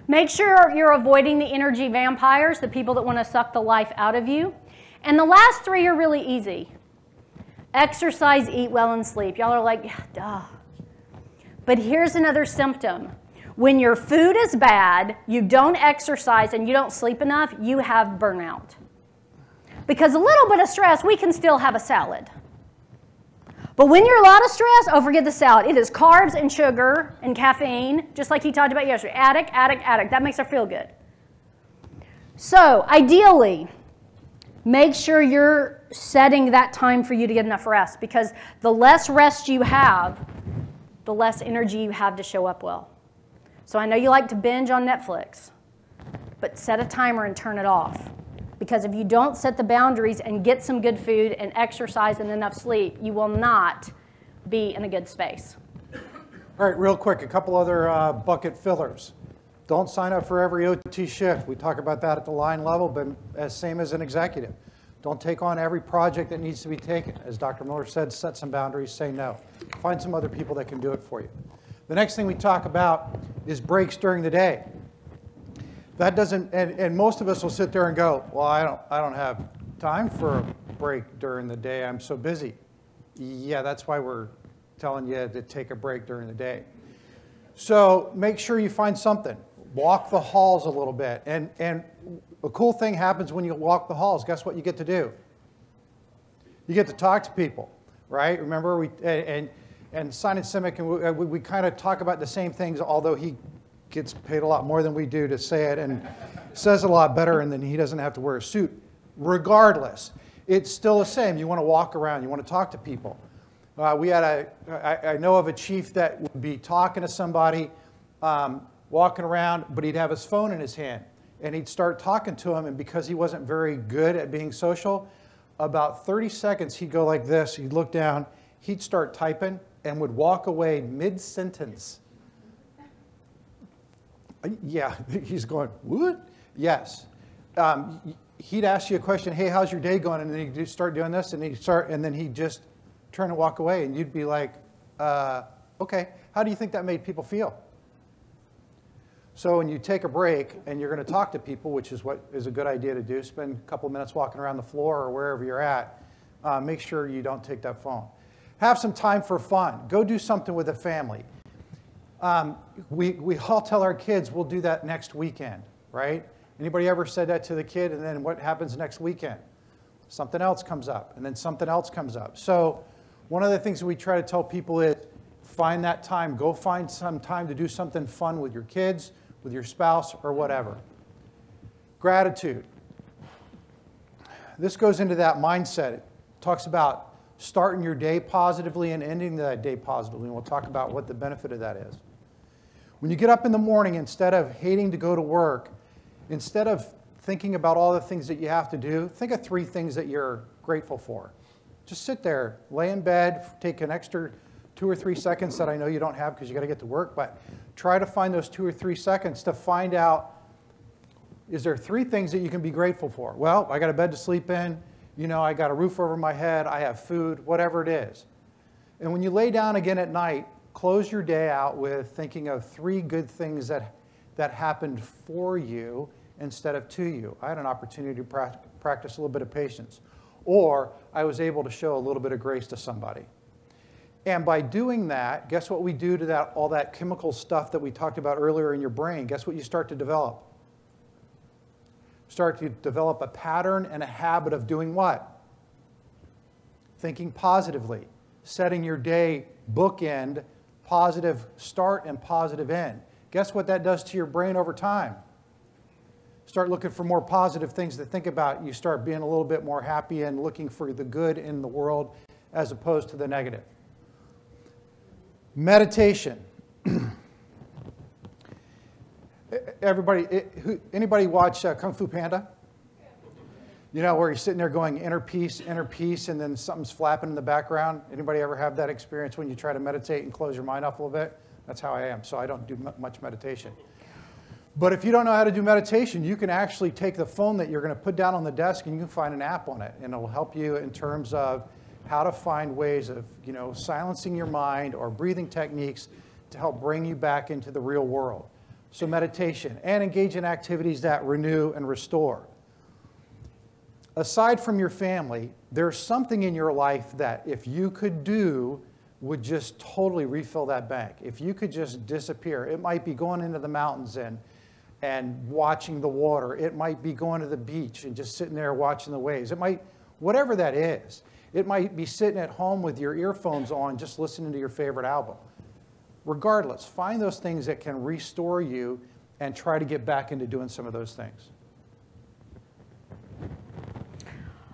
Make sure you're avoiding the energy vampires, the people that want to suck the life out of you. And the last three are really easy. Exercise, eat well, and sleep. Y'all are like, yeah, duh. But here's another symptom. When your food is bad, you don't exercise, and you don't sleep enough, you have burnout. Because a little bit of stress, we can still have a salad. But when you're a lot of stress, oh, forget the salad. It is carbs and sugar and caffeine, just like he talked about yesterday. Addict, addict, addict. That makes her feel good. So ideally, make sure you're setting that time for you to get enough rest, because the less rest you have, the less energy you have to show up well. So I know you like to binge on Netflix, but set a timer and turn it off. Because if you don't set the boundaries and get some good food and exercise and enough sleep, you will not be in a good space. All right, real quick, a couple other bucket fillers. Don't sign up for every OT shift. We talk about that at the line level, but same as an executive. Don't take on every project that needs to be taken. As Dr. Miller said, set some boundaries, say no. Find some other people that can do it for you. The next thing we talk about is breaks during the day. That doesn't, and most of us will sit there and go, well, I don't have time for a break during the day. I'm so busy. Yeah, that's why we're telling you to take a break during the day. So make sure you find something. Walk the halls a little bit. And a cool thing happens when you walk the halls. Guess what you get to do? You get to talk to people, right? Remember, and Simon Simic, and we kind of talk about the same things, although he gets paid a lot more than we do to say it and says it a lot better, and then he doesn't have to wear a suit. Regardless, it's still the same. You want to walk around. You want to talk to people. I know of a chief that would be talking to somebody, walking around, but he'd have his phone in his hand. And he'd start talking to him, and because he wasn't very good at being social, about 30 seconds he'd go like this. He'd look down, he'd start typing, and would walk away mid-sentence. Yeah, he's going, what? Yes. He'd ask you a question, hey, how's your day going? And then he'd start doing this, and then he'd just turn and walk away, and you'd be like, okay, how do you think that made people feel? So when you take a break and you're going to talk to people, which is what is a good idea to do, spend a couple minutes walking around the floor or wherever you're at, make sure you don't take that phone. Have some time for fun. Go do something with the family. We all tell our kids we'll do that next weekend, right? Anybody ever said that to the kid, and then what happens next weekend? Something else comes up, and then something else comes up. So one of the things that we try to tell people is find that time. Go find some time to do something fun with your kids, with your spouse, or whatever. Gratitude. This goes into that mindset. It talks about starting your day positively and ending that day positively, and we'll talk about what the benefit of that is. When you get up in the morning, instead of hating to go to work, instead of thinking about all the things that you have to do, think of 3 things that you're grateful for. Just sit there, lay in bed, take an extra 2 or 3 seconds that I know you don't have because you got to get to work, but try to find those 2 or 3 seconds to find out, is there 3 things that you can be grateful for? Well, I got a bed to sleep in, you know, I got a roof over my head, I have food, whatever it is. And when you lay down again at night, close your day out with thinking of 3 good things that that happened for you instead of to you. I had an opportunity to practice a little bit of patience. Or I was able to show a little bit of grace to somebody. And by doing that, guess what we do to that, all that chemical stuff that we talked about earlier in your brain? Guess what you start to develop? Start to develop a pattern and a habit of doing what? Thinking positively, setting your day bookend, positive start and positive end. Guess what that does to your brain over time? Start looking for more positive things to think about. You start being a little bit more happy and looking for the good in the world as opposed to the negative. Meditation. Anybody watch Kung Fu Panda? You know, where you're sitting there going inner peace, and then something's flapping in the background? Anybody ever have that experience when you try to meditate and close your mind off a little bit? That's how I am, so I don't do much meditation. But if you don't know how to do meditation, you can actually take the phone that you're going to put down on the desk and you can find an app on it, and it'll help you in terms of how to find ways of, you know, silencing your mind or breathing techniques to help bring you back into the real world. So meditation, and engage in activities that renew and restore. Aside from your family, there's something in your life that if you could do would just totally refill that bank. If you could just disappear, it might be going into the mountains and watching the water. It might be going to the beach and just sitting there watching the waves. It might, whatever that is. It might be sitting at home with your earphones on, just listening to your favorite album. Regardless, find those things that can restore you and try to get back into doing some of those things.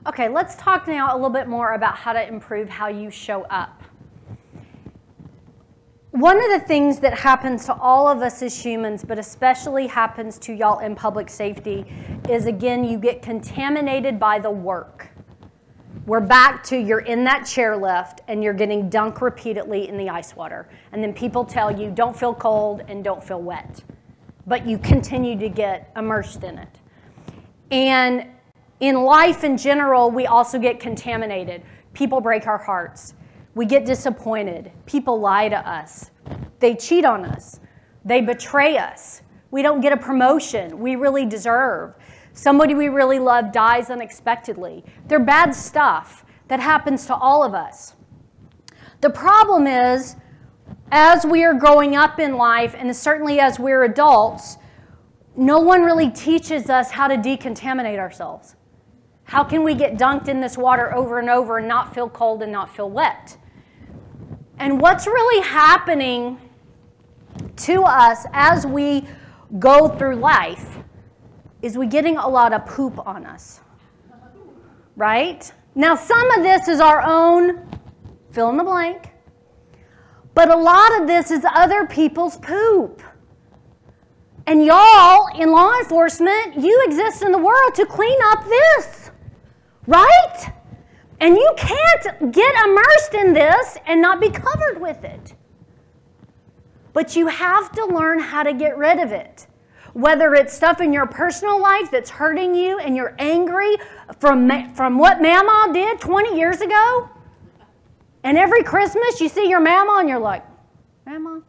Okay, let's talk now a little bit more about how to improve how you show up. One of the things that happens to all of us as humans, but especially happens to y'all in public safety, is again, you get contaminated by the work. We're back to you're in that chairlift and you're getting dunked repeatedly in the ice water. And then people tell you don't feel cold and don't feel wet. But you continue to get immersed in it. And in life in general, we also get contaminated. People break our hearts. We get disappointed. People lie to us. They cheat on us. They betray us. We don't get a promotion we really deserve. Somebody we really love dies unexpectedly. They're bad stuff that happens to all of us. The problem is, as we are growing up in life, and certainly as we're adults, no one really teaches us how to decontaminate ourselves. How can we get dunked in this water over and over and not feel cold and not feel wet? And what's really happening to us as we go through life is we're getting a lot of poop on us, right? Now, some of this is our own fill in the blank, but a lot of this is other people's poop. And y'all in law enforcement, you exist in the world to clean up this, right? And you can't get immersed in this and not be covered with it. But you have to learn how to get rid of it. Whether it's stuff in your personal life that's hurting you and you're angry from what Mama did 20 years ago. And every Christmas you see your Mama and you're like, Mama,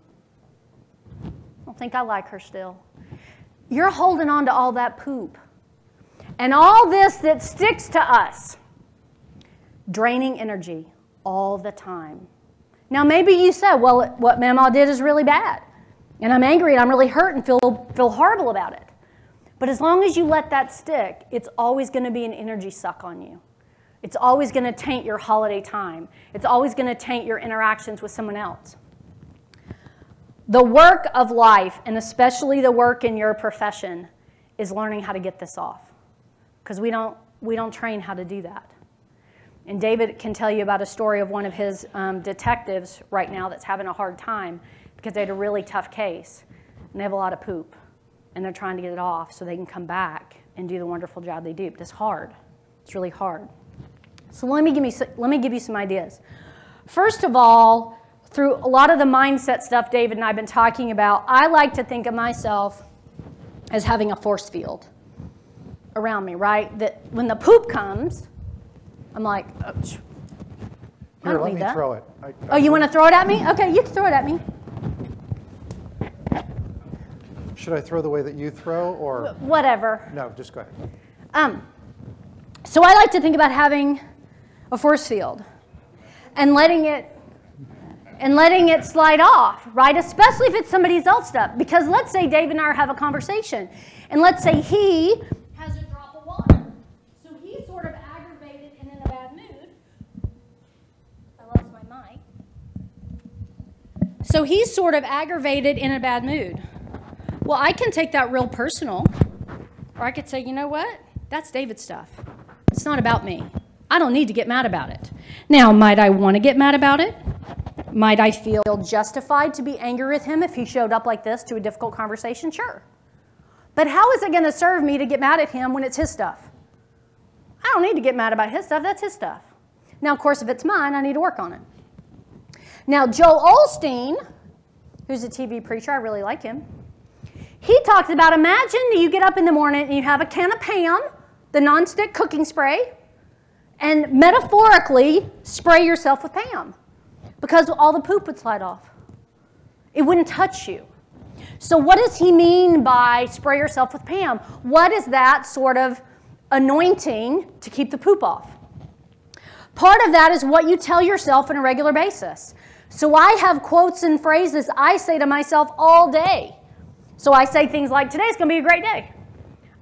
I don't think I like her still. You're holding on to all that poop. And all this that sticks to us. Draining energy all the time. Now maybe you said, well, what Mama did is really bad. And I'm angry and I'm really hurt and feel horrible about it. But as long as you let that stick, it's always going to be an energy suck on you. It's always going to taint your holiday time. It's always going to taint your interactions with someone else. The work of life, and especially the work in your profession, is learning how to get this off. Because we don't train how to do that. And David can tell you about a story of one of his detectives right now that's having a hard time because they had a really tough case. And they have a lot of poop. And they're trying to get it off so they can come back and do the wonderful job they do. But it's hard. It's really hard. So let me give you some ideas. First of all, through a lot of the mindset stuff David and I have been talking about, I like to think of myself as having a force field around me, right? That when the poop comes, I'm like, oh, here, let me throw it. Oh, you want to throw it at me? Okay, you can throw it at me. Should I throw the way that you throw, or? Whatever. No, just go ahead. So I like to think about having a force field and letting it slide off, right? Especially if it's somebody else's stuff. Because let's say Dave and I have a conversation, and let's say he has a drop of water. So he's sort of aggravated and in a bad mood. I lost my mic. So he's sort of aggravated in a bad mood. Well, I can take that real personal, or I could say, you know what? That's David's stuff. It's not about me. I don't need to get mad about it. Now, might I want to get mad about it? Might I feel justified to be angry with him if he showed up like this to a difficult conversation? Sure. But how is it going to serve me to get mad at him when it's his stuff? I don't need to get mad about his stuff. That's his stuff. Now, of course, if it's mine, I need to work on it. Now, Joel Osteen, who's a TV preacher, I really like him, he talks about, imagine that you get up in the morning and you have a can of Pam, the nonstick cooking spray, and metaphorically spray yourself with Pam because all the poop would slide off. It wouldn't touch you. So what does he mean by spray yourself with Pam? What is that sort of anointing to keep the poop off? Part of that is what you tell yourself on a regular basis. So I have quotes and phrases I say to myself all day. So I say things like, today's going to be a great day.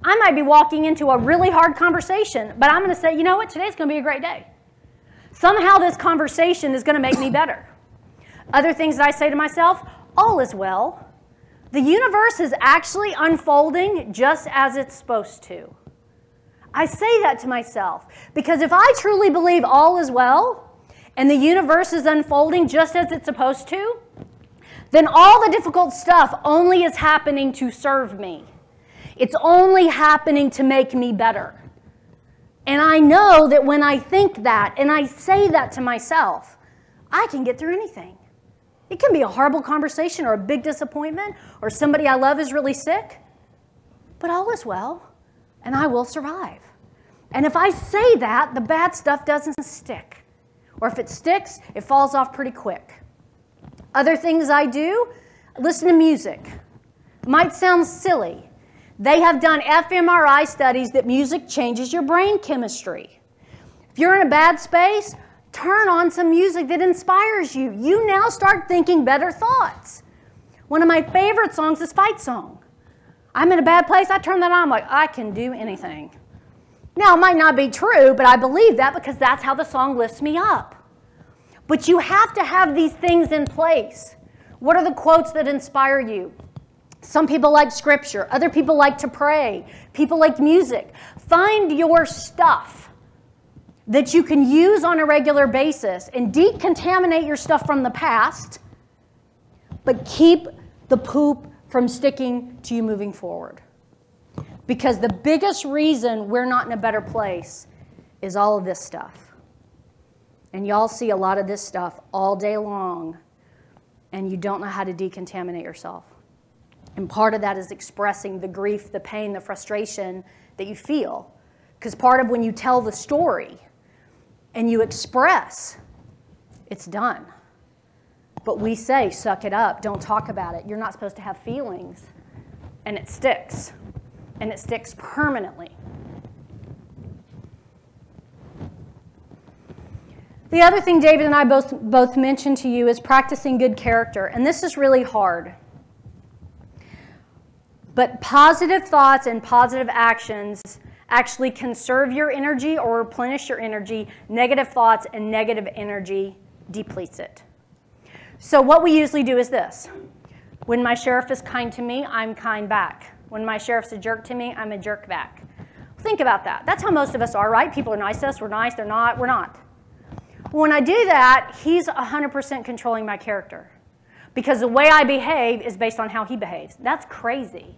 I might be walking into a really hard conversation, but I'm going to say, you know what, today's going to be a great day. Somehow this conversation is going to make me better. Other things that I say to myself, all is well. The universe is actually unfolding just as it's supposed to. I say that to myself because if I truly believe all is well and the universe is unfolding just as it's supposed to, then all the difficult stuff only is happening to serve me. It's only happening to make me better. And I know that when I think that and I say that to myself, I can get through anything. It can be a horrible conversation or a big disappointment or somebody I love is really sick, but all is well and I will survive. And if I say that, the bad stuff doesn't stick. Or if it sticks, it falls off pretty quick. Other things I do, listen to music. Might sound silly. They have done fMRI studies that music changes your brain chemistry. If you're in a bad space, turn on some music that inspires you. You now start thinking better thoughts. One of my favorite songs is Fight Song. I'm in a bad place, I turn that on, I'm like, I can do anything. Now, it might not be true, but I believe that because that's how the song lifts me up. But you have to have these things in place. What are the quotes that inspire you? Some people like scripture. Other people like to pray. People like music. Find your stuff that you can use on a regular basis and decontaminate your stuff from the past, but keep the poop from sticking to you moving forward. Because the biggest reason we're not in a better place is all of this stuff. And y'all see a lot of this stuff all day long, and you don't know how to decontaminate yourself. And part of that is expressing the grief, the pain, the frustration that you feel. Because part of when you tell the story and you express, it's done. But we say, suck it up, don't talk about it. You're not supposed to have feelings. And it sticks. And it sticks permanently. The other thing David and I both mentioned to you is practicing good character. And this is really hard. But positive thoughts and positive actions actually conserve your energy or replenish your energy. Negative thoughts and negative energy depletes it. So what we usually do is this. When my sheriff is kind to me, I'm kind back. When my sheriff's a jerk to me, I'm a jerk back. Think about that. That's how most of us are, right? People are nice to us, we're nice, they're not, we're not. When I do that, he's 100% controlling my character. Because the way I behave is based on how he behaves. That's crazy.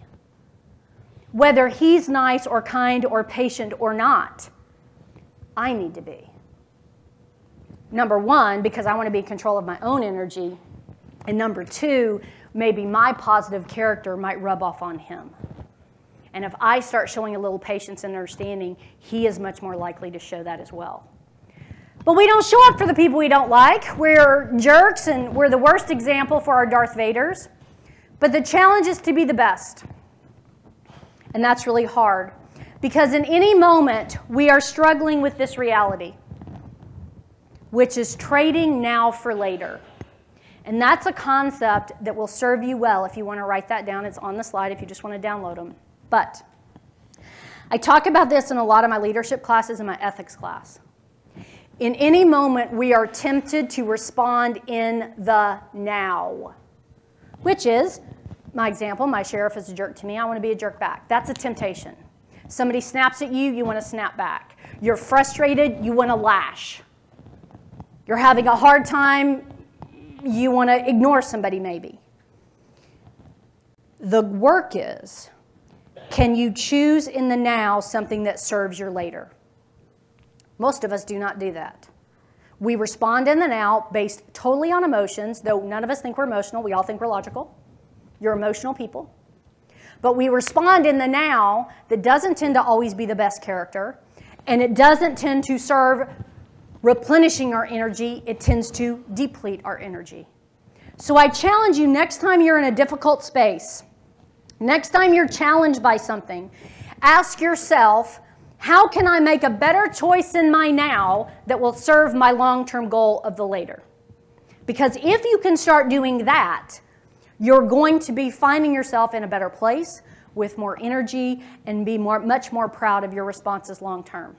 Whether he's nice or kind or patient or not, I need to be. Number one, because I want to be in control of my own energy. And number two, maybe my positive character might rub off on him. And if I start showing a little patience and understanding, he is much more likely to show that as well. But we don't show up for the people we don't like. We're jerks, and we're the worst example for our Darth Vaders. But the challenge is to be the best. And that's really hard. Because in any moment, we are struggling with this reality, which is trading now for later. And that's a concept that will serve you well if you want to write that down. It's on the slide if you just want to download them. But I talk about this in a lot of my leadership classes and my ethics class. In any moment, we are tempted to respond in the now, which is, my example, my sheriff is a jerk to me. I want to be a jerk back. That's a temptation. Somebody snaps at you, you want to snap back. You're frustrated, you want to lash. You're having a hard time, you want to ignore somebody maybe. The work is, can you choose in the now something that serves your later? Most of us do not do that. We respond in the now based totally on emotions, though none of us think we're emotional. We all think we're logical. You're emotional people. But we respond in the now that doesn't tend to always be the best character, and it doesn't tend to serve replenishing our energy. It tends to deplete our energy. So I challenge you, next time you're in a difficult space, next time you're challenged by something, ask yourself, how can I make a better choice in my now that will serve my long-term goal of the later? Because if you can start doing that, you're going to be finding yourself in a better place with more energy and be much more proud of your responses long-term.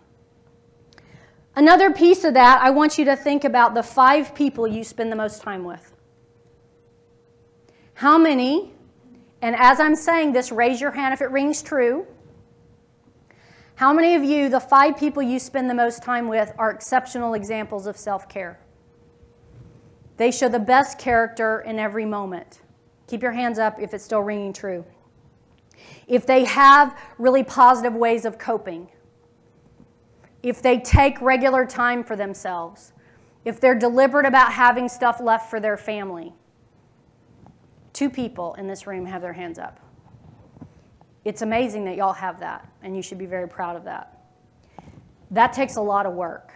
Another piece of that, I want you to think about the 5 people you spend the most time with. How many, and as I'm saying this, raise your hand if it rings true. How many of you, the 5 people you spend the most time with, are exceptional examples of self-care? They show the best character in every moment. Keep your hands up if it's still ringing true. If they have really positive ways of coping, if they take regular time for themselves, if they're deliberate about having stuff left for their family. 2 people in this room have their hands up. It's amazing that y'all have that, and you should be very proud of that. That takes a lot of work.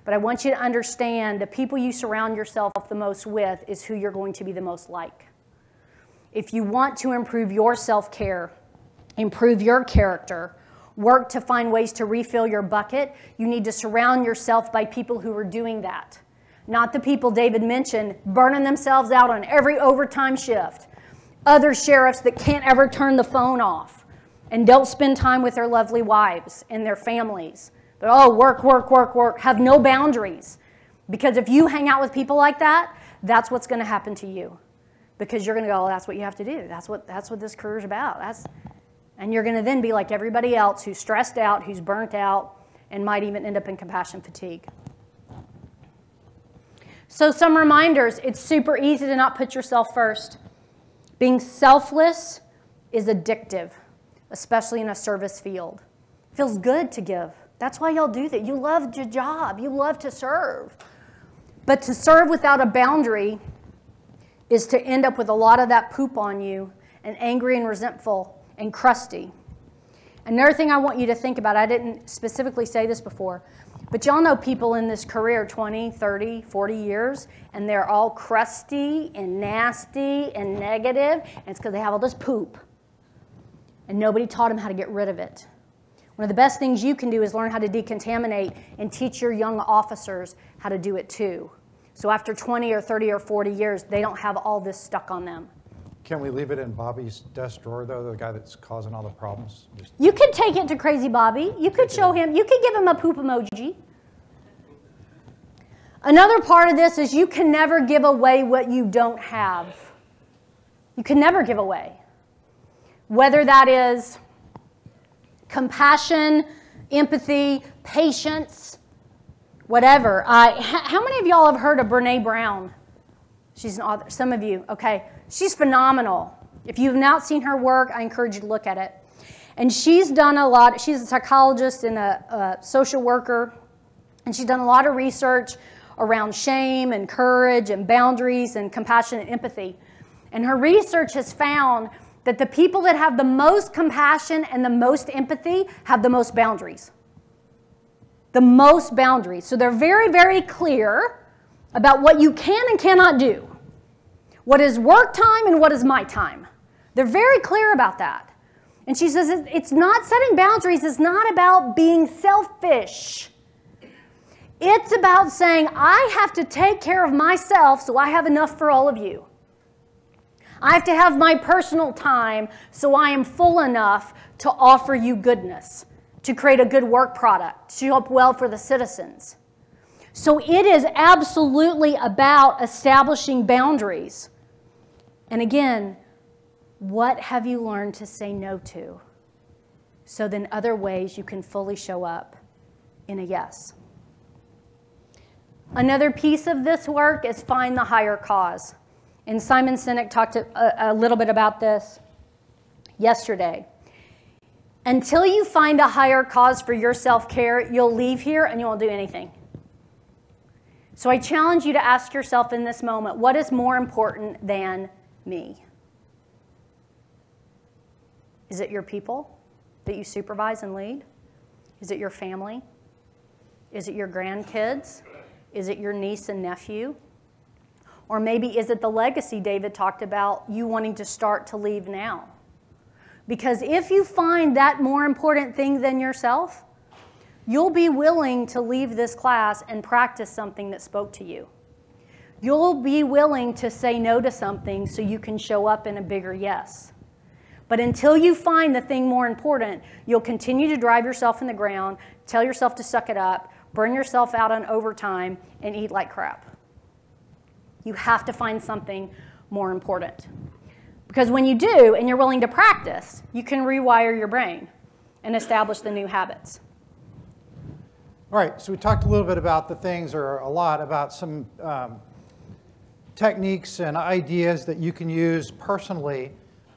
But I want you to understand the people you surround yourself the most with is who you're going to be the most like. If you want to improve your self-care, improve your character, work to find ways to refill your bucket, you need to surround yourself by people who are doing that. Not the people David mentioned, burning themselves out on every overtime shift. Other sheriffs that can't ever turn the phone off and don't spend time with their lovely wives and their families. But oh, work, work, work, work, have no boundaries. Because if you hang out with people like that, that's what's going to happen to you. Because you're going to go, oh, that's what you have to do. That's what this career's about. And you're going to then be like everybody else who's stressed out, who's burnt out, and might even end up in compassion fatigue. So some reminders. It's super easy to not put yourself first. Being selfless is addictive, especially in a service field. It feels good to give. That's why y'all do that. You love your job. You love to serve. But to serve without a boundary is to end up with a lot of that poop on you and angry and resentful and crusty. Another thing I want you to think about, I didn't specifically say this before, but y'all know people in this career 20, 30, 40 years, and they're all crusty and nasty and negative, and it's because they have all this poop. And nobody taught them how to get rid of it. One of the best things you can do is learn how to decontaminate and teach your young officers how to do it too. So after 20 or 30 or 40 years, they don't have all this stuck on them. Can we leave it in Bobby's desk drawer, though, the guy that's causing all the problems? You could take it to Crazy Bobby. You could show him. You could give him a poop emoji. Another part of this is you can never give away what you don't have. You can never give away. Whether that is compassion, empathy, patience, whatever. How many of y'all have heard of Brene Brown? She's an author. Some of you, okay. She's phenomenal. If you've not seen her work, I encourage you to look at it. And she's done a lot. She's a psychologist and a social worker. And she's done a lot of research around shame and courage and boundaries and compassion and empathy. And her research has found that the people that have the most compassion and the most empathy have the most boundaries. The most boundaries. So they're very, very clear about what you can and cannot do. What is work time and what is my time? They're very clear about that. And she says it's not setting boundaries. It's not about being selfish. It's about saying, I have to take care of myself so I have enough for all of you. I have to have my personal time so I am full enough to offer you goodness, to create a good work product, to show up well for the citizens. So it is absolutely about establishing boundaries. And again, what have you learned to say no to? So then other ways you can fully show up in a yes. Another piece of this work is find the higher cause. And Simon Sinek talked a little bit about this yesterday. Until you find a higher cause for your self-care, you'll leave here and you won't do anything. So I challenge you to ask yourself in this moment, what is more important than me? Is it your people that you supervise and lead? Is it your family? Is it your grandkids? Is it your niece and nephew? Or maybe is it the legacy David talked about, you wanting to start to leave now? Because if you find that more important thing than yourself, you'll be willing to leave this class and practice something that spoke to you. You'll be willing to say no to something so you can show up in a bigger yes. But until you find the thing more important, you'll continue to drive yourself in the ground, tell yourself to suck it up, burn yourself out on overtime, and eat like crap. You have to find something more important. Because when you do, and you're willing to practice, you can rewire your brain and establish the new habits. All right, so we talked a little bit about the things, or a lot about some techniques and ideas that you can use personally,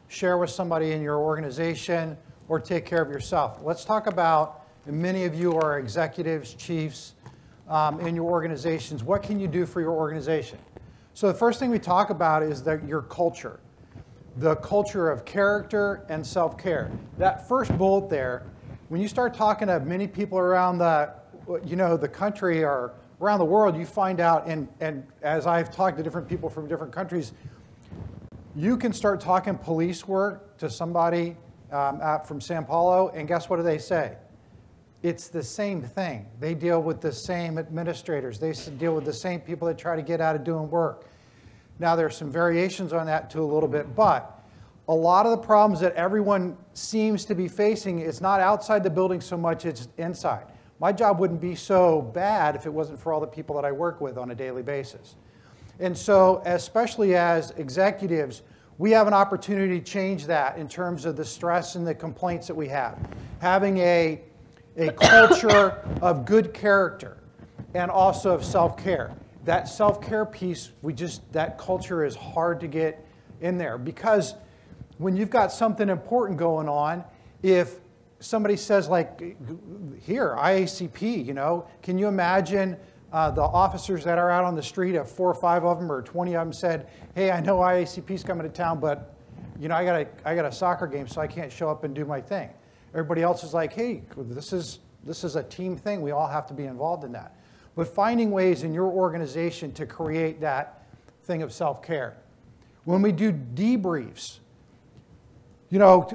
share with somebody in your organization, or take care of yourself. Let's talk about, and many of you are executives, chiefs in your organizations. What can you do for your organization? So the first thing we talk about is your culture. The culture of character and self-care. That first bullet there, when you start talking to many people around the country or around the world, you find out, and as I've talked to different people from different countries, you can start talking police work to somebody from Sao Paulo, and guess what do they say? It's the same thing. They deal with the same administrators. They deal with the same people that try to get out of doing work. Now, there's some variations on that too a little bit, but a lot of the problems that everyone seems to be facing is not outside the building so much, it's inside. My job wouldn't be so bad if it wasn't for all the people that I work with on a daily basis. And so, especially as executives, we have an opportunity to change that in terms of the stress and the complaints that we have. Having a culture of good character and also of self-care. That self-care piece, that culture is hard to get in there, because when you've got something important going on, if somebody says like, here, IACP, can you imagine the officers that are out on the street, 4 or 5 of them or 20 of them said, hey, I know IACP's coming to town, but I got a soccer game, so I can't show up and do my thing. Everybody else is like, hey, this is a team thing. We all have to be involved in that. But finding ways in your organization to create that thing of self-care. When we do debriefs,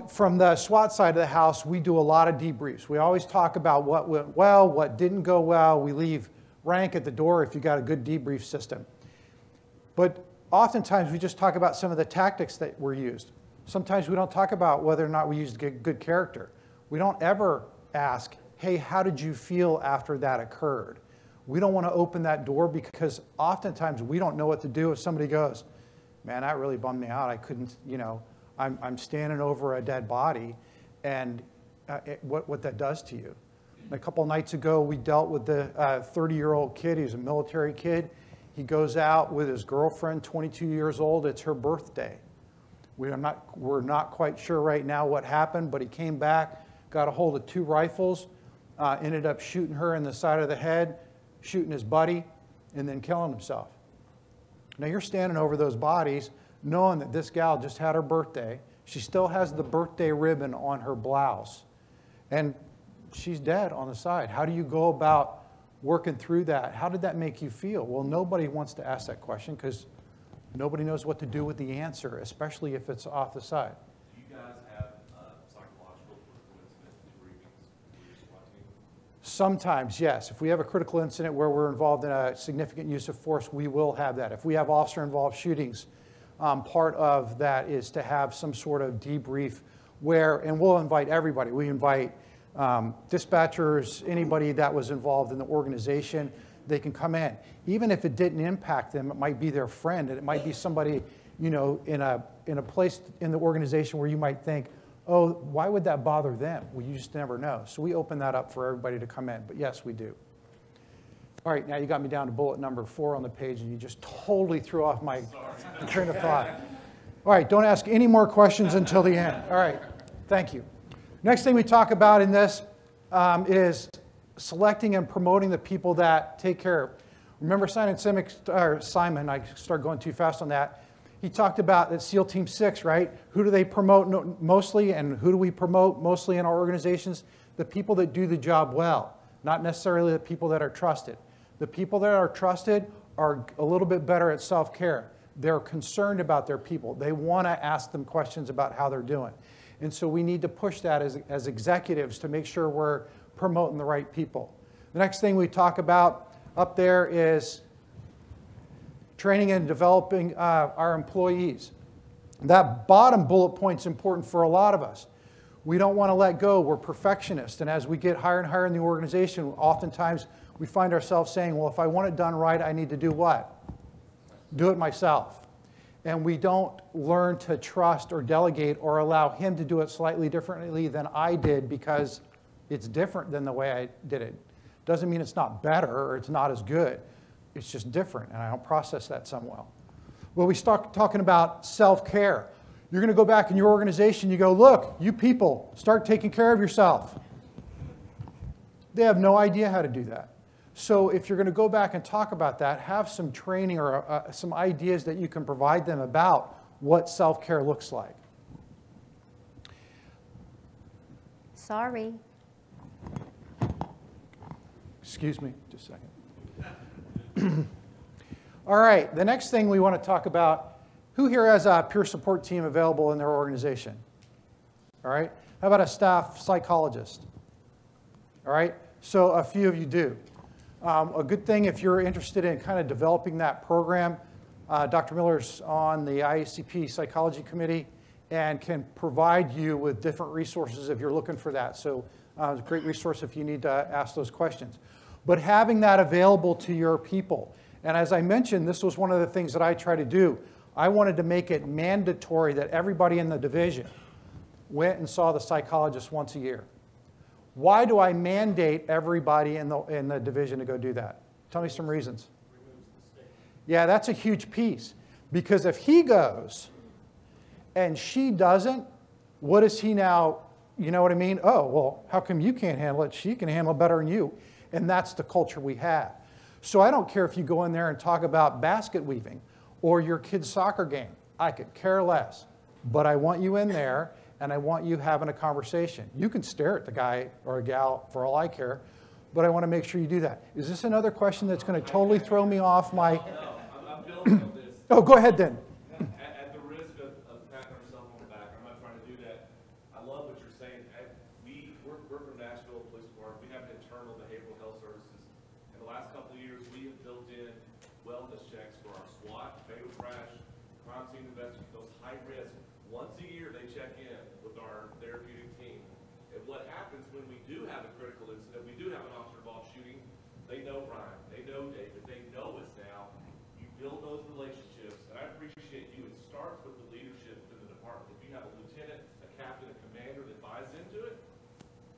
from the SWAT side of the house, we do a lot of debriefs. We always talk about what went well, what didn't go well. We leave rank at the door if you got a good debrief system. But oftentimes we just talk about some of the tactics that were used. Sometimes we don't talk about whether or not we used good character. We don't ever ask, hey, how did you feel after that occurred? We don't want to open that door, because oftentimes we don't know what to do if somebody goes, man, that really bummed me out. I couldn't, I'm standing over a dead body, and what that does to you. A couple nights ago, we dealt with the 30-year-old kid. He's a military kid. He goes out with his girlfriend, 22 years old. It's her birthday. We're not quite sure right now what happened, but he came back, got a hold of 2 rifles, ended up shooting her in the side of the head, shooting his buddy, and then killing himself. Now you're standing over those bodies knowing that this gal just had her birthday. She still has the birthday ribbon on her blouse, and she's dead on the side. How do you go about working through that? How did that make you feel? Well, nobody wants to ask that question, because Nobody knows what to do with the answer, especially if it's off the side. Do you guys have psychological critical incident debriefings with your SWAT team? Sometimes, yes. If we have a critical incident where we're involved in a significant use of force, we will have that. If we have officer-involved shootings, part of that is to have some sort of debrief where, and we'll invite everybody. We invite dispatchers, anybody that was involved in the organization, they can come in. Even if it didn't impact them, it might be their friend, and it might be somebody, you know, in a place in the organization where you might think, oh, why would that bother them? Well, you just never know. So we open that up for everybody to come in, but yes, we do. All right, now you got me down to bullet number 4 on the page, and you just totally threw off my train of thought. All right, don't ask any more questions until the end. All right, thank you. Next thing we talk about in this is selecting and promoting the people that take care of. Remember Simon, I started going too fast on that. He talked about that SEAL Team 6, right? Who do they promote mostly, and who do we promote mostly in our organizations? The people that do the job well, not necessarily the people that are trusted. The people that are trusted are a little bit better at self-care. They're concerned about their people. They want to ask them questions about how they're doing. And so we need to push that as executives to make sure we're promoting the right people. The next thing we talk about up there is training and developing our employees. That bottom bullet point is important for a lot of us. We don't want to let go. We're perfectionists. And as we get higher and higher in the organization, oftentimes we find ourselves saying, well, if I want it done right, I need to do what? Do it myself. And we don't learn to trust or delegate or allow him to do it slightly differently than I did because it's different than the way I did it. Doesn't mean it's not better or it's not as good. It's just different, and I don't process that so well. Well, we start talking about self-care. You're going to go back in your organization, you go, look, you people, start taking care of yourself. They have no idea how to do that. So if you're going to go back and talk about that, have some training or some ideas that you can provide them about what self-care looks like. Sorry. Excuse me, just a second. All right, the next thing we want to talk about, who here has a peer support team available in their organization? All right, how about a staff psychologist? All right, so a few of you do. A good thing if you're interested in kind of developing that program, Dr. Miller's on the IACP Psychology Committee and can provide you with different resources if you're looking for that. So it's a great resource if you need to ask those questions. But having that available to your people. And as I mentioned, this was one of the things that I try to do. I wanted to make it mandatory that everybody in the division went and saw the psychologist once a year. Why do I mandate everybody in the division to go do that? Tell me some reasons. Yeah, that's a huge piece. Because if he goes and she doesn't, what is he now, you know what I mean? Oh, well, how come you can't handle it? She can handle it better than you. And that's the culture we have. So I don't care if you go in there and talk about basket weaving or your kid's soccer game. I could care less. But I want you in there, and I want you having a conversation. You can stare at the guy or a gal for all I care, but I want to make sure you do that. Is this another question that's going to totally throw me off my... No, I'm building on this. Oh, go ahead then. At the risk of patting ourselves on the back, I'm not trying to do that. I love what you're saying. We're from Nashville Police Department. We have internal behavioral health services. In the last couple of years, we have built in wellness checks for our SWAT, fatal crash, crime scene investigation, those high risk. Once a year, they check in with our therapeutic team. And what happens when we do have a critical incident, we do have an officer-involved shooting, they know Brian, they know David, they know us now. You build those relationships, and I appreciate you. It starts with the leadership in the department. If you have a lieutenant, a captain, a commander that buys into it,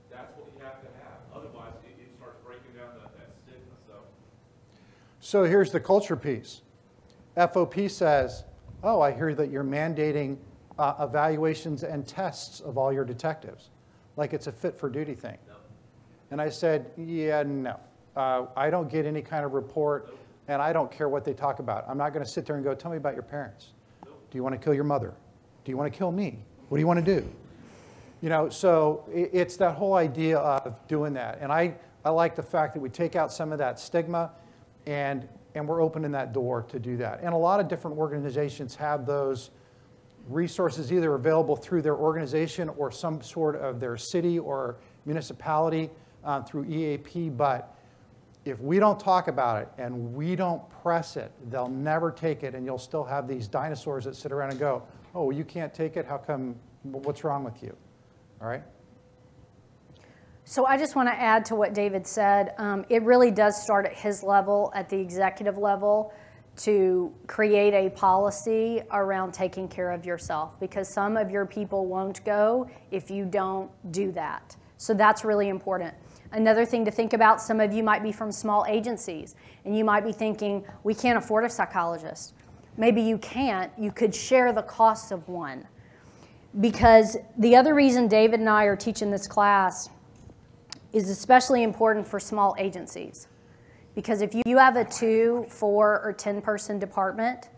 that's what you have to have. Otherwise, it starts breaking down that stigma. So here's the culture piece. FOP says, oh, I hear that you're mandating evaluations and tests of all your detectives, like it's a fit for duty thing. No. And I said, yeah, no. I don't get any kind of report, and I don't care what they talk about. I'm not going to sit there and go, tell me about your parents. Do you want to kill your mother? Do you want to kill me? What do you want to do? You know, so it's that whole idea of doing that. And I like the fact that we take out some of that stigma, and and we're opening that door to do that. And a lot of different organizations have those resources either available through their organization or some sort of their city or municipality through EAP, but if we don't talk about it and we don't press it, they'll never take it, and you'll still have these dinosaurs that sit around and go, oh, well, you can't take it, how come, what's wrong with you? All right? So I just want to add to what David said. It really does start at his level, at the executive level, to create a policy around taking care of yourself, because some of your people won't go if you don't do that. So that's really important. Another thing to think about, some of you might be from small agencies, and you might be thinking, we can't afford a psychologist. Maybe you can't. You could share the cost of one. Because the other reason David and I are teaching this class is especially important for small agencies. Because if you have a 2, 4, or 10-person department,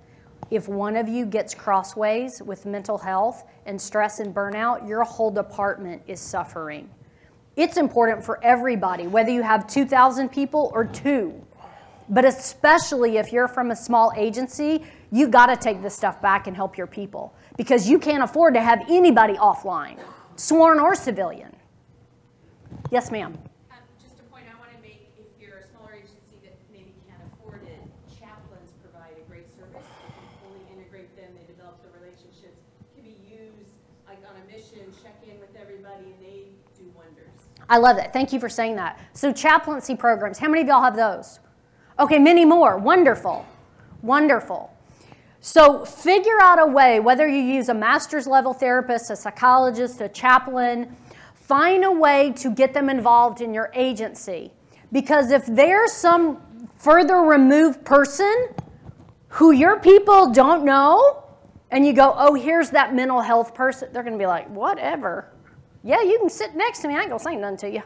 if one of you gets crossways with mental health and stress and burnout, your whole department is suffering. It's important for everybody, whether you have 2,000 people or 2. But especially if you're from a small agency, you got to take this stuff back and help your people, because you can't afford to have anybody offline, sworn or civilian. Yes, ma'am. Just a point I want to make, if you're a smaller agency that maybe can't afford it, chaplains provide a great service. They can fully integrate them. They develop the relationships. Can be used like on a mission, check in with everybody, and they do wonders. I love that. Thank you for saying that. So chaplaincy programs, how many of y'all have those? Okay, many more. Wonderful. Wonderful. So figure out a way, whether you use a master's level therapist, a psychologist, a chaplain, find a way to get them involved in your agency. Because if there's some further removed person who your people don't know, and you go, oh, here's that mental health person, they're going to be like, whatever. Yeah, you can sit next to me. I ain't going to say nothing to you.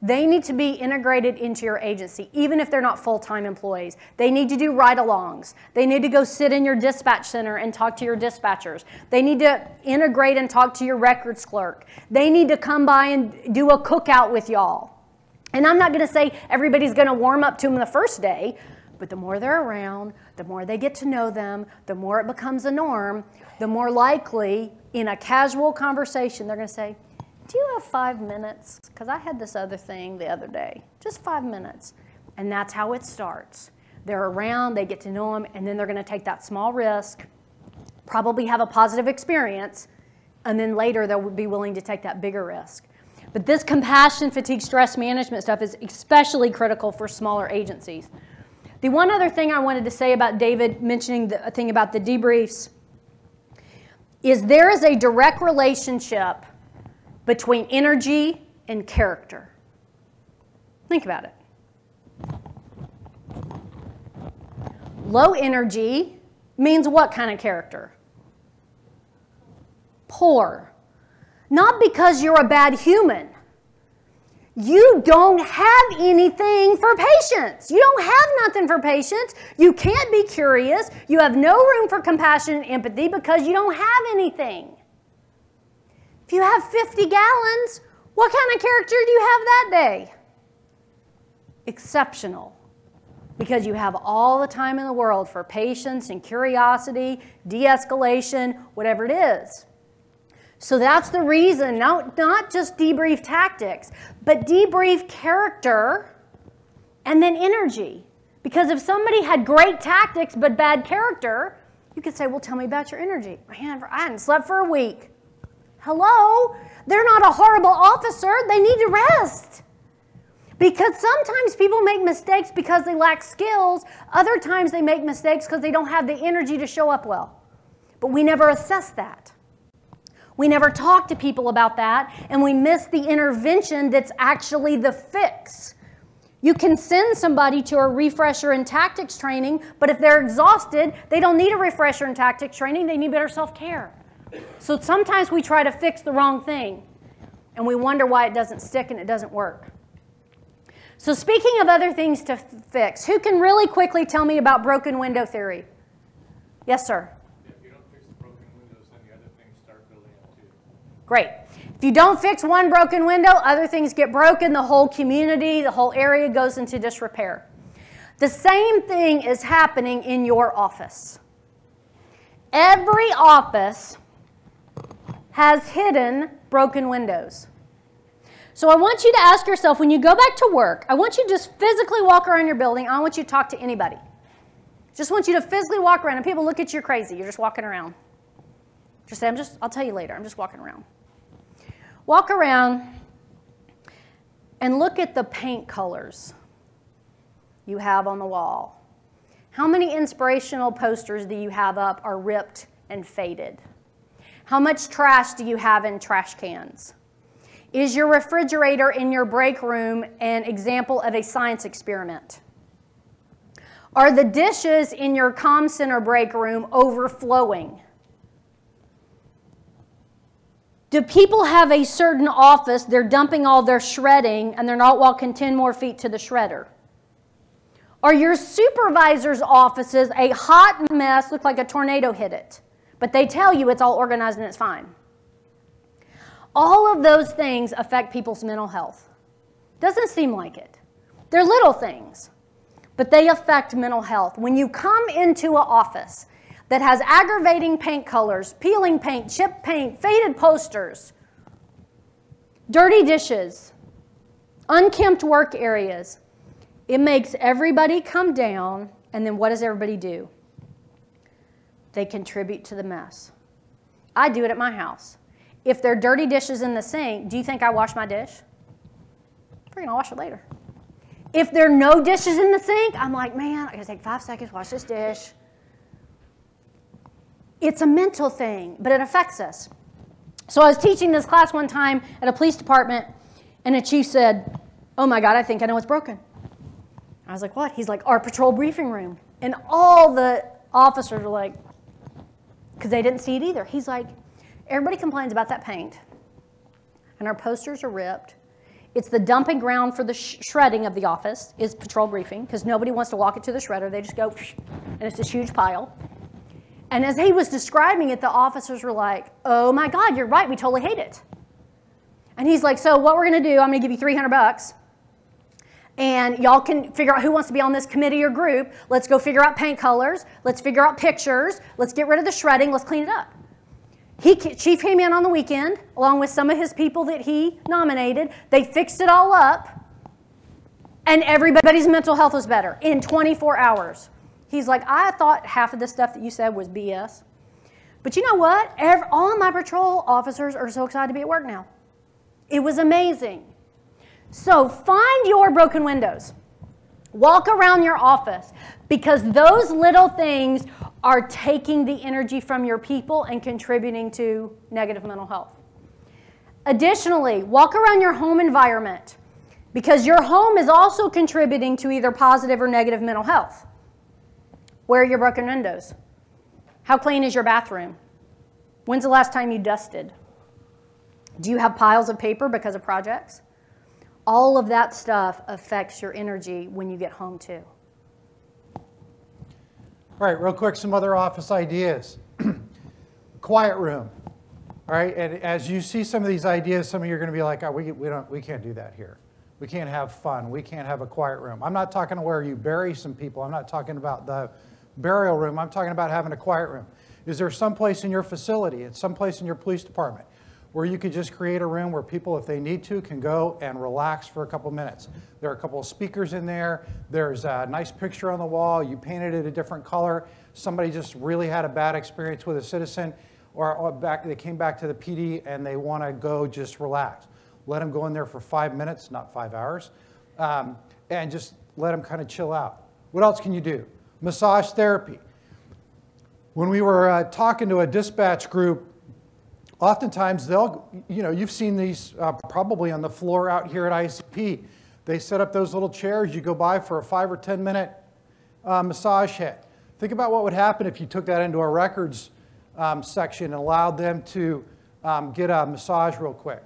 They need to be integrated into your agency, even if they're not full-time employees. They need to do ride-alongs. They need to go sit in your dispatch center and talk to your dispatchers. They need to integrate and talk to your records clerk. They need to come by and do a cookout with y'all. And I'm not going to say everybody's going to warm up to them the first day, but the more they're around, the more they get to know them, the more it becomes a norm, the more likely in a casual conversation they're going to say, do you have 5 minutes? Because I had this other thing the other day. Just 5 minutes. And that's how it starts. They're around, they get to know them, and then they're going to take that small risk, probably have a positive experience, and then later they'll be willing to take that bigger risk. But this compassion, fatigue, stress management stuff is especially critical for smaller agencies. The one other thing I wanted to say about David mentioning the thing about the debriefs is there is a direct relationship between energy and character. Think about it. Low energy means what kind of character? Poor. Not because you're a bad human. You don't have anything for patience. You don't have nothing for patience. You can't be curious. You have no room for compassion and empathy because you don't have anything. If you have 50 gallons, what kind of character do you have that day? Exceptional. Because you have all the time in the world for patience and curiosity, de-escalation, whatever it is. So that's the reason, not just debrief tactics, but debrief character and then energy. Because if somebody had great tactics but bad character, you could say, well, tell me about your energy. Man, I hadn't slept for a week. Hello? They're not a horrible officer. They need to rest. Because sometimes people make mistakes because they lack skills. Other times they make mistakes because they don't have the energy to show up well. But we never assess that. We never talk to people about that, and we miss the intervention that's actually the fix. You can send somebody to a refresher and tactics training, but if they're exhausted, they don't need a refresher and tactics training. They need better self-care. So sometimes we try to fix the wrong thing, and we wonder why it doesn't stick and it doesn't work. So speaking of other things to fix, who can really quickly tell me about broken window theory? Yes, sir. If you don't fix the broken windows, then the other things start building up too. Great. If you don't fix one broken window, other things get broken. The whole community, the whole area goes into disrepair. The same thing is happening in your office. Every office has hidden broken windows. So I want you to ask yourself, when you go back to work, I want you to just physically walk around your building. I don't want you to talk to anybody. Just want you to physically walk around, and people look at you crazy. You're just walking around. Just say, I'll tell you later. I'm just walking around. Walk around and look at the paint colors you have on the wall. How many inspirational posters do you have up are ripped and faded? How much trash do you have in trash cans? Is your refrigerator in your break room an example of a science experiment? Are the dishes in your comm center break room overflowing? Do people have a certain office, they're dumping all their shredding, and they're not walking 10 more feet to the shredder? Are your supervisor's offices a hot mess, look like a tornado hit it, but they tell you it's all organized and it's fine? All of those things affect people's mental health. Doesn't seem like it. They're little things, but they affect mental health. When you come into an office that has aggravating paint colors, peeling paint, chipped paint, faded posters, dirty dishes, unkempt work areas, it makes everybody come down, and then what does everybody do? They contribute to the mess. I do it at my house. If there are dirty dishes in the sink, do you think I wash my dish? Freaking, I'll wash it later. If there are no dishes in the sink, I'm like, man, I gotta take 5 seconds, wash this dish. It's a mental thing, but it affects us. So I was teaching this class one time at a police department, and a chief said, oh my God, I think I know what's broken. I was like, what? He's like, our patrol briefing room. And all the officers were like, because they didn't see it either. He's like, everybody complains about that paint, and our posters are ripped. It's the dumping ground for the shredding of the office is patrol briefing, because nobody wants to walk it to the shredder. They just go, and it's this huge pile. And as he was describing it, the officers were like, oh my God, you're right, we totally hate it. And he's like, so what we're gonna do, I'm gonna give you $300, and y'all can figure out who wants to be on this committee or group. Let's go figure out paint colors. Let's figure out pictures. Let's get rid of the shredding. Let's clean it up. Chief came in on the weekend, along with some of his people that he nominated. They fixed it all up, and everybody's mental health was better in 24 hours. He's like, I thought half of the stuff that you said was BS. But you know what? All my patrol officers are so excited to be at work now. It was amazing. So find your broken windows. Walk around your office, because those little things are taking the energy from your people and contributing to negative mental health. Additionally, walk around your home environment, because your home is also contributing to either positive or negative mental health. Where are your broken windows? How clean is your bathroom? When's the last time you dusted? Do you have piles of paper because of projects? All of that stuff affects your energy when you get home too. All right, real quick, some other office ideas. Quiet room. All right, and as you see some of these ideas, some of you are going to be like, oh, we can't do that here. We can't have fun. We can't have a quiet room. I'm not talking where you bury some people. I'm not talking about the burial room. I'm talking about having a quiet room. Is there some place in your facility, it's some place in your police department, where you could just create a room where people, if they need to, can go and relax for a couple minutes? There are a couple of speakers in there. There's a nice picture on the wall. You painted it a different color. Somebody just really had a bad experience with a citizen, or they came back to the PD and they want to go just relax. Let them go in there for 5 minutes, not 5 hours, and just let them kind of chill out. What else can you do? Massage therapy. When we were talking to a dispatch group, oftentimes you've seen these probably on the floor out here at ICP. They set up those little chairs. You go by for a 5 or 10 minute massage hit. Think about what would happen if you took that into a records section and allowed them to get a massage real quick.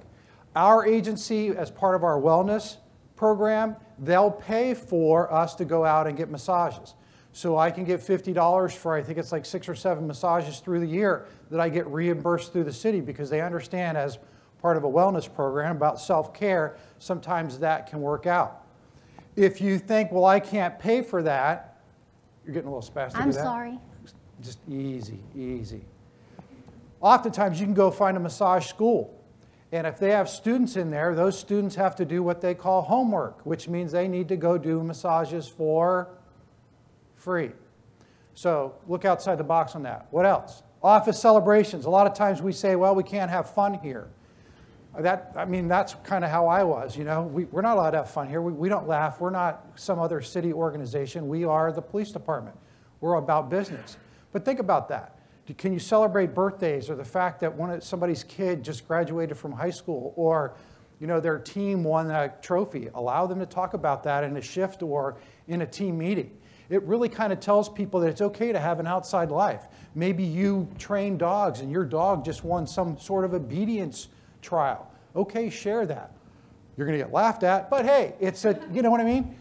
Our agency, as part of our wellness program, they'll pay for us to go out and get massages. So I can get $50 for, I think it's like 6 or 7 massages through the year that I get reimbursed through the city, because they understand, as part of a wellness program about self-care, sometimes that can work out. If you think, well, I can't pay for that, you're getting a little spastic I'm with that. sorry. Just easy, easy. Oftentimes, you can go find a massage school. And if they have students in there, those students have to do what they call homework, which means they need to go do massages for free. So look outside the box on that. What else? Office celebrations. A lot of times we say, well, we can't have fun here. That's kind of how I was, you know. We're not allowed to have fun here. We don't laugh. We're not some other city organization. We are the police department. We're about business. But think about that. Can you celebrate birthdays, or the fact that somebody's kid just graduated from high school, or you know, their team won a trophy? Allow them to talk about that in a shift or in a team meeting. It really kind of tells people that it's okay to have an outside life. Maybe you train dogs and your dog just won some sort of obedience trial. Okay, share that. You're going to get laughed at, but hey, you know what I mean?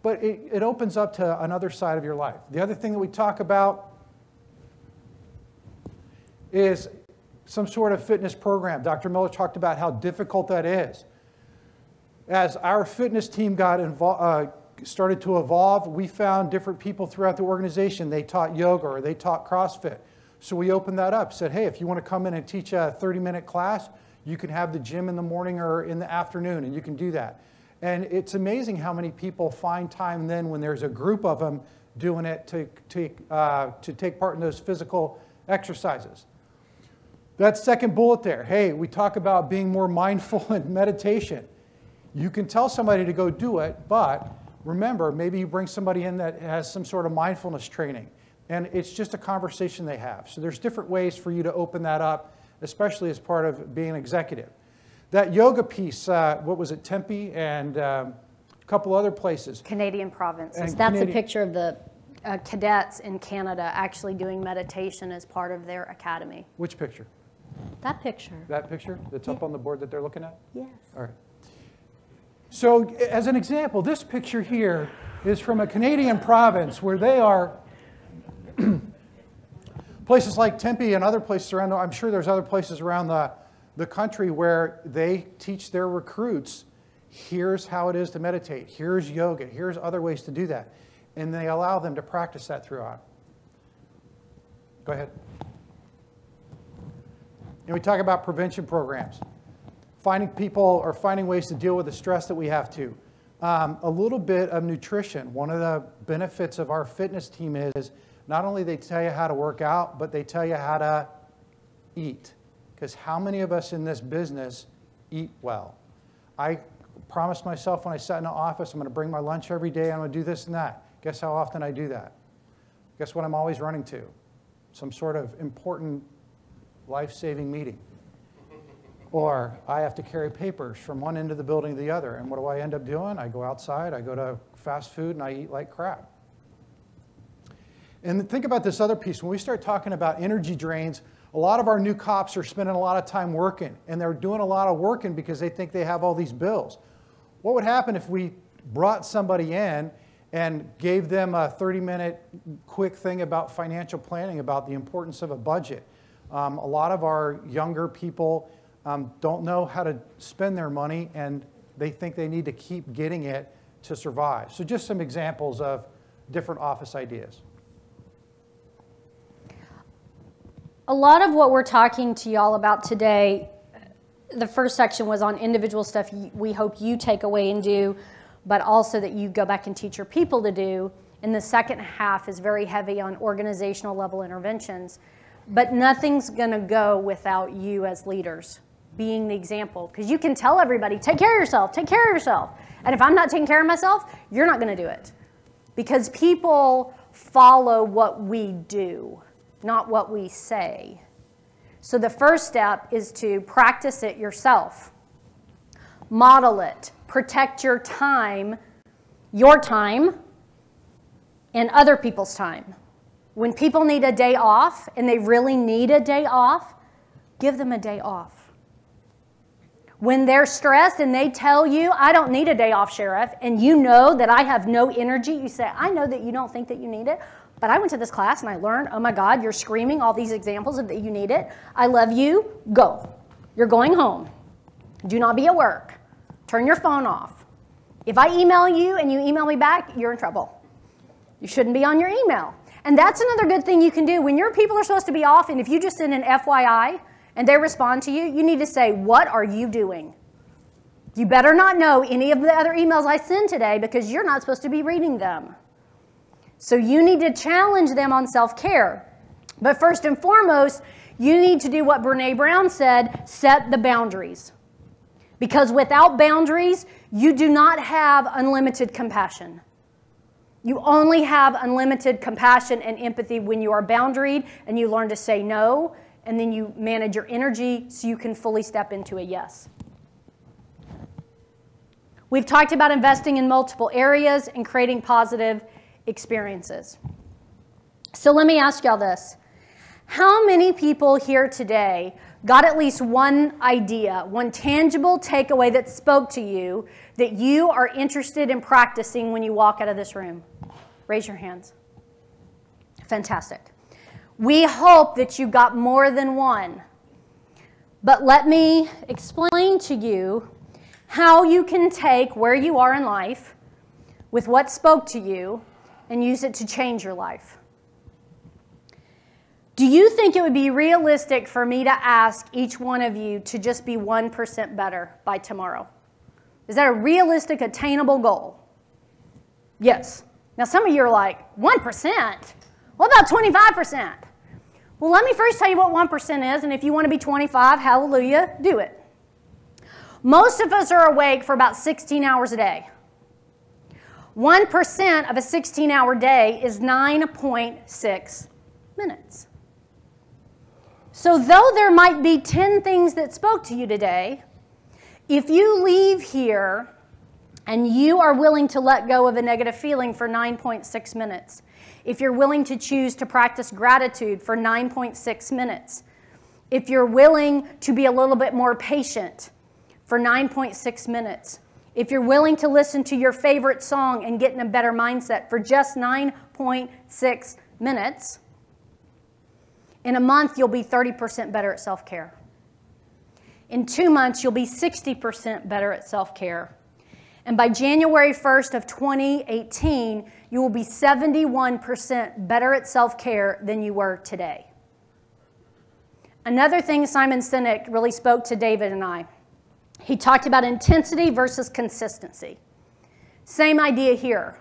But it opens up to another side of your life. The other thing that we talk about is some sort of fitness program. Dr. Miller talked about how difficult that is. As our fitness team started to evolve, we found different people throughout the organization. They taught yoga or they taught CrossFit. So we opened that up, said, hey, if you want to come in and teach a 30-minute class, you can have the gym in the morning or in the afternoon, and you can do that. And it's amazing how many people find time then when there's a group of them doing it to take part in those physical exercises. That second bullet there, hey, we talk about being more mindful in meditation. You can tell somebody to go do it, but remember, maybe you bring somebody in that has some sort of mindfulness training, and it's just a conversation they have. So there's different ways for you to open that up, especially as part of being an executive. That yoga piece, what was it, Tempe and a couple other places. Canadian provinces. That's a picture of the cadets in Canada actually doing meditation as part of their academy. Which picture? That picture. That picture that's up on the board that they're looking at? Yes. All right. So as an example, this picture here is from a Canadian province where they are places like Tempe and other places around. I'm sure there's other places around the country where they teach their recruits, here's how it is to meditate, here's yoga, here's other ways to do that. And they allow them to practice that throughout. Go ahead. And we talk about prevention programs. Finding people or finding ways to deal with the stress that we have to. A little bit of nutrition. One of the benefits of our fitness team is not only they tell you how to work out, but they tell you how to eat. Because how many of us in this business eat well? I promised myself when I sat in the office, I'm going to bring my lunch every day, I'm going to do this and that. Guess how often I do that? Guess what I'm always running to? Some sort of important life-saving meeting. Or I have to carry papers from one end of the building to the other. And what do I end up doing? I go outside, I go to fast food, and I eat like crap. And think about this other piece. When we start talking about energy drains, a lot of our new cops are spending a lot of time working. And they're doing a lot of working because they think they have all these bills. What would happen if we brought somebody in and gave them a 30-minute quick thing about financial planning, about the importance of a budget? A lot of our younger people don't know how to spend their money, and they think they need to keep getting it to survive. So just some examples of different office ideas. A lot of what we're talking to y'all about today, the first section was on individual stuff we hope you take away and do, but also that you go back and teach your people to do. And the second half is very heavy on organizational level interventions. But nothing's going to go without you as leaders being the example. Because you can tell everybody, take care of yourself, take care of yourself. And if I'm not taking care of myself, you're not going to do it. Because people follow what we do, not what we say. So the first step is to practice it yourself. Model it. Protect your time, and other people's time. When people need a day off, and they really need a day off, give them a day off. When they're stressed and they tell you, I don't need a day off, Sheriff, and you know that I have no energy, you say, I know that you don't think that you need it, but I went to this class and I learned, oh my God, you're screaming all these examples of that you need it. I love you, go. You're going home. Do not be at work. Turn your phone off. If I email you and you email me back, you're in trouble. You shouldn't be on your email. And that's another good thing you can do. When your people are supposed to be off, and if you just send an FYI and they respond to you, you need to say, what are you doing? You better not know any of the other emails I send today because you're not supposed to be reading them. So you need to challenge them on self-care. But first and foremost, you need to do what Brene Brown said, set the boundaries. Because without boundaries, you do not have unlimited compassion. You only have unlimited compassion and empathy when you are boundaried and you learn to say no, and then you manage your energy so you can fully step into a yes. We've talked about investing in multiple areas and creating positive experiences. So let me ask y'all this. How many people here today got at least one idea, one tangible takeaway that spoke to you that you are interested in practicing when you walk out of this room? Raise your hands. Fantastic. We hope that you got more than one. But let me explain to you how you can take where you are in life with what spoke to you and use it to change your life. Do you think it would be realistic for me to ask each one of you to just be 1% better by tomorrow? Is that a realistic, attainable goal? Yes. Now some of you are like, 1%? What about 25%? Well, let me first tell you what 1% is, and if you want to be 25, hallelujah, do it. Most of us are awake for about 16 hours a day. 1% of a 16-hour day is 9.6 minutes. So though there might be 10 things that spoke to you today, if you leave here and you are willing to let go of a negative feeling for 9.6 minutes, if you're willing to choose to practice gratitude for 9.6 minutes, if you're willing to be a little bit more patient for 9.6 minutes, if you're willing to listen to your favorite song and get in a better mindset for just 9.6 minutes, in a month, you'll be 30% better at self-care. In 2 months, you'll be 60% better at self-care. And by January 1st of 2018, you will be 71% better at self-care than you were today. Another thing Simon Sinek really spoke to David and I. He talked about intensity versus consistency. Same idea here.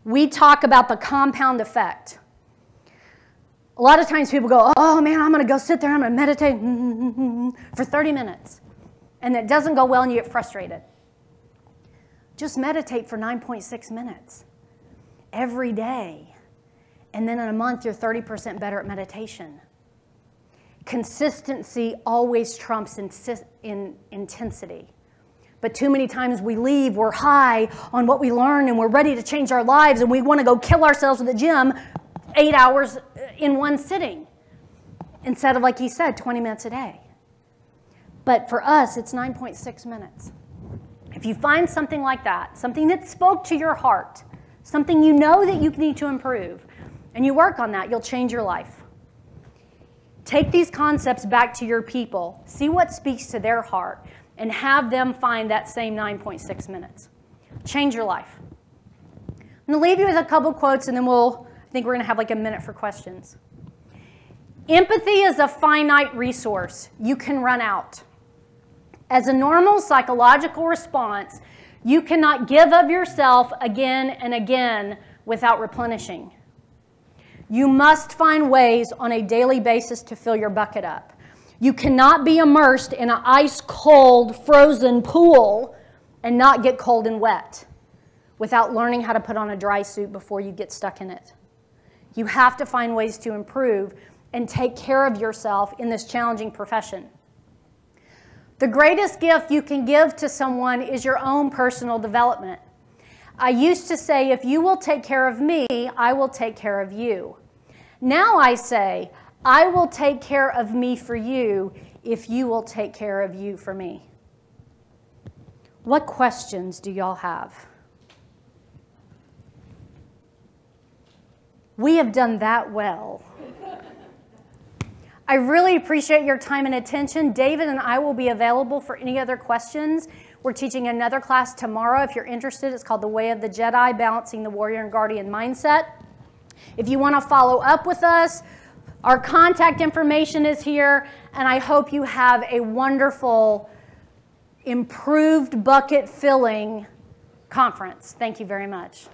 We talk about the compound effect. A lot of times people go, oh man, I'm going to go sit there, I'm going to meditate for 30 minutes. And it doesn't go well and you get frustrated. Just meditate for 9.6 minutes every day. And then in a month, you're 30% better at meditation. Consistency always trumps intensity. But too many times we leave, we're high on what we learned and we're ready to change our lives and we want to go kill ourselves at the gym 8 hours in one sitting instead of, like he said, 20 minutes a day. But for us, it's 9.6 minutes. If you find something like that, something that spoke to your heart, something you know that you need to improve, and you work on that, you'll change your life. Take these concepts back to your people, see what speaks to their heart, and have them find that same 9.6 minutes. Change your life. I'm going to leave you with a couple quotes, and then I think we're going to have like a minute for questions. Empathy is a finite resource. You can run out. As a normal psychological response, you cannot give of yourself again and again without replenishing. You must find ways on a daily basis to fill your bucket up. You cannot be immersed in an ice-cold, frozen pool and not get cold and wet without learning how to put on a dry suit before you get stuck in it. You have to find ways to improve and take care of yourself in this challenging profession. The greatest gift you can give to someone is your own personal development. I used to say, if you will take care of me, I will take care of you. Now I say, I will take care of me for you if you will take care of you for me. What questions do y'all have? We have done that well. I really appreciate your time and attention. David and I will be available for any other questions. We're teaching another class tomorrow. If you're interested, it's called The Way of the Jedi, Balancing the Warrior and Guardian Mindset. If you want to follow up with us, our contact information is here, and I hope you have a wonderful, improved bucket filling conference. Thank you very much.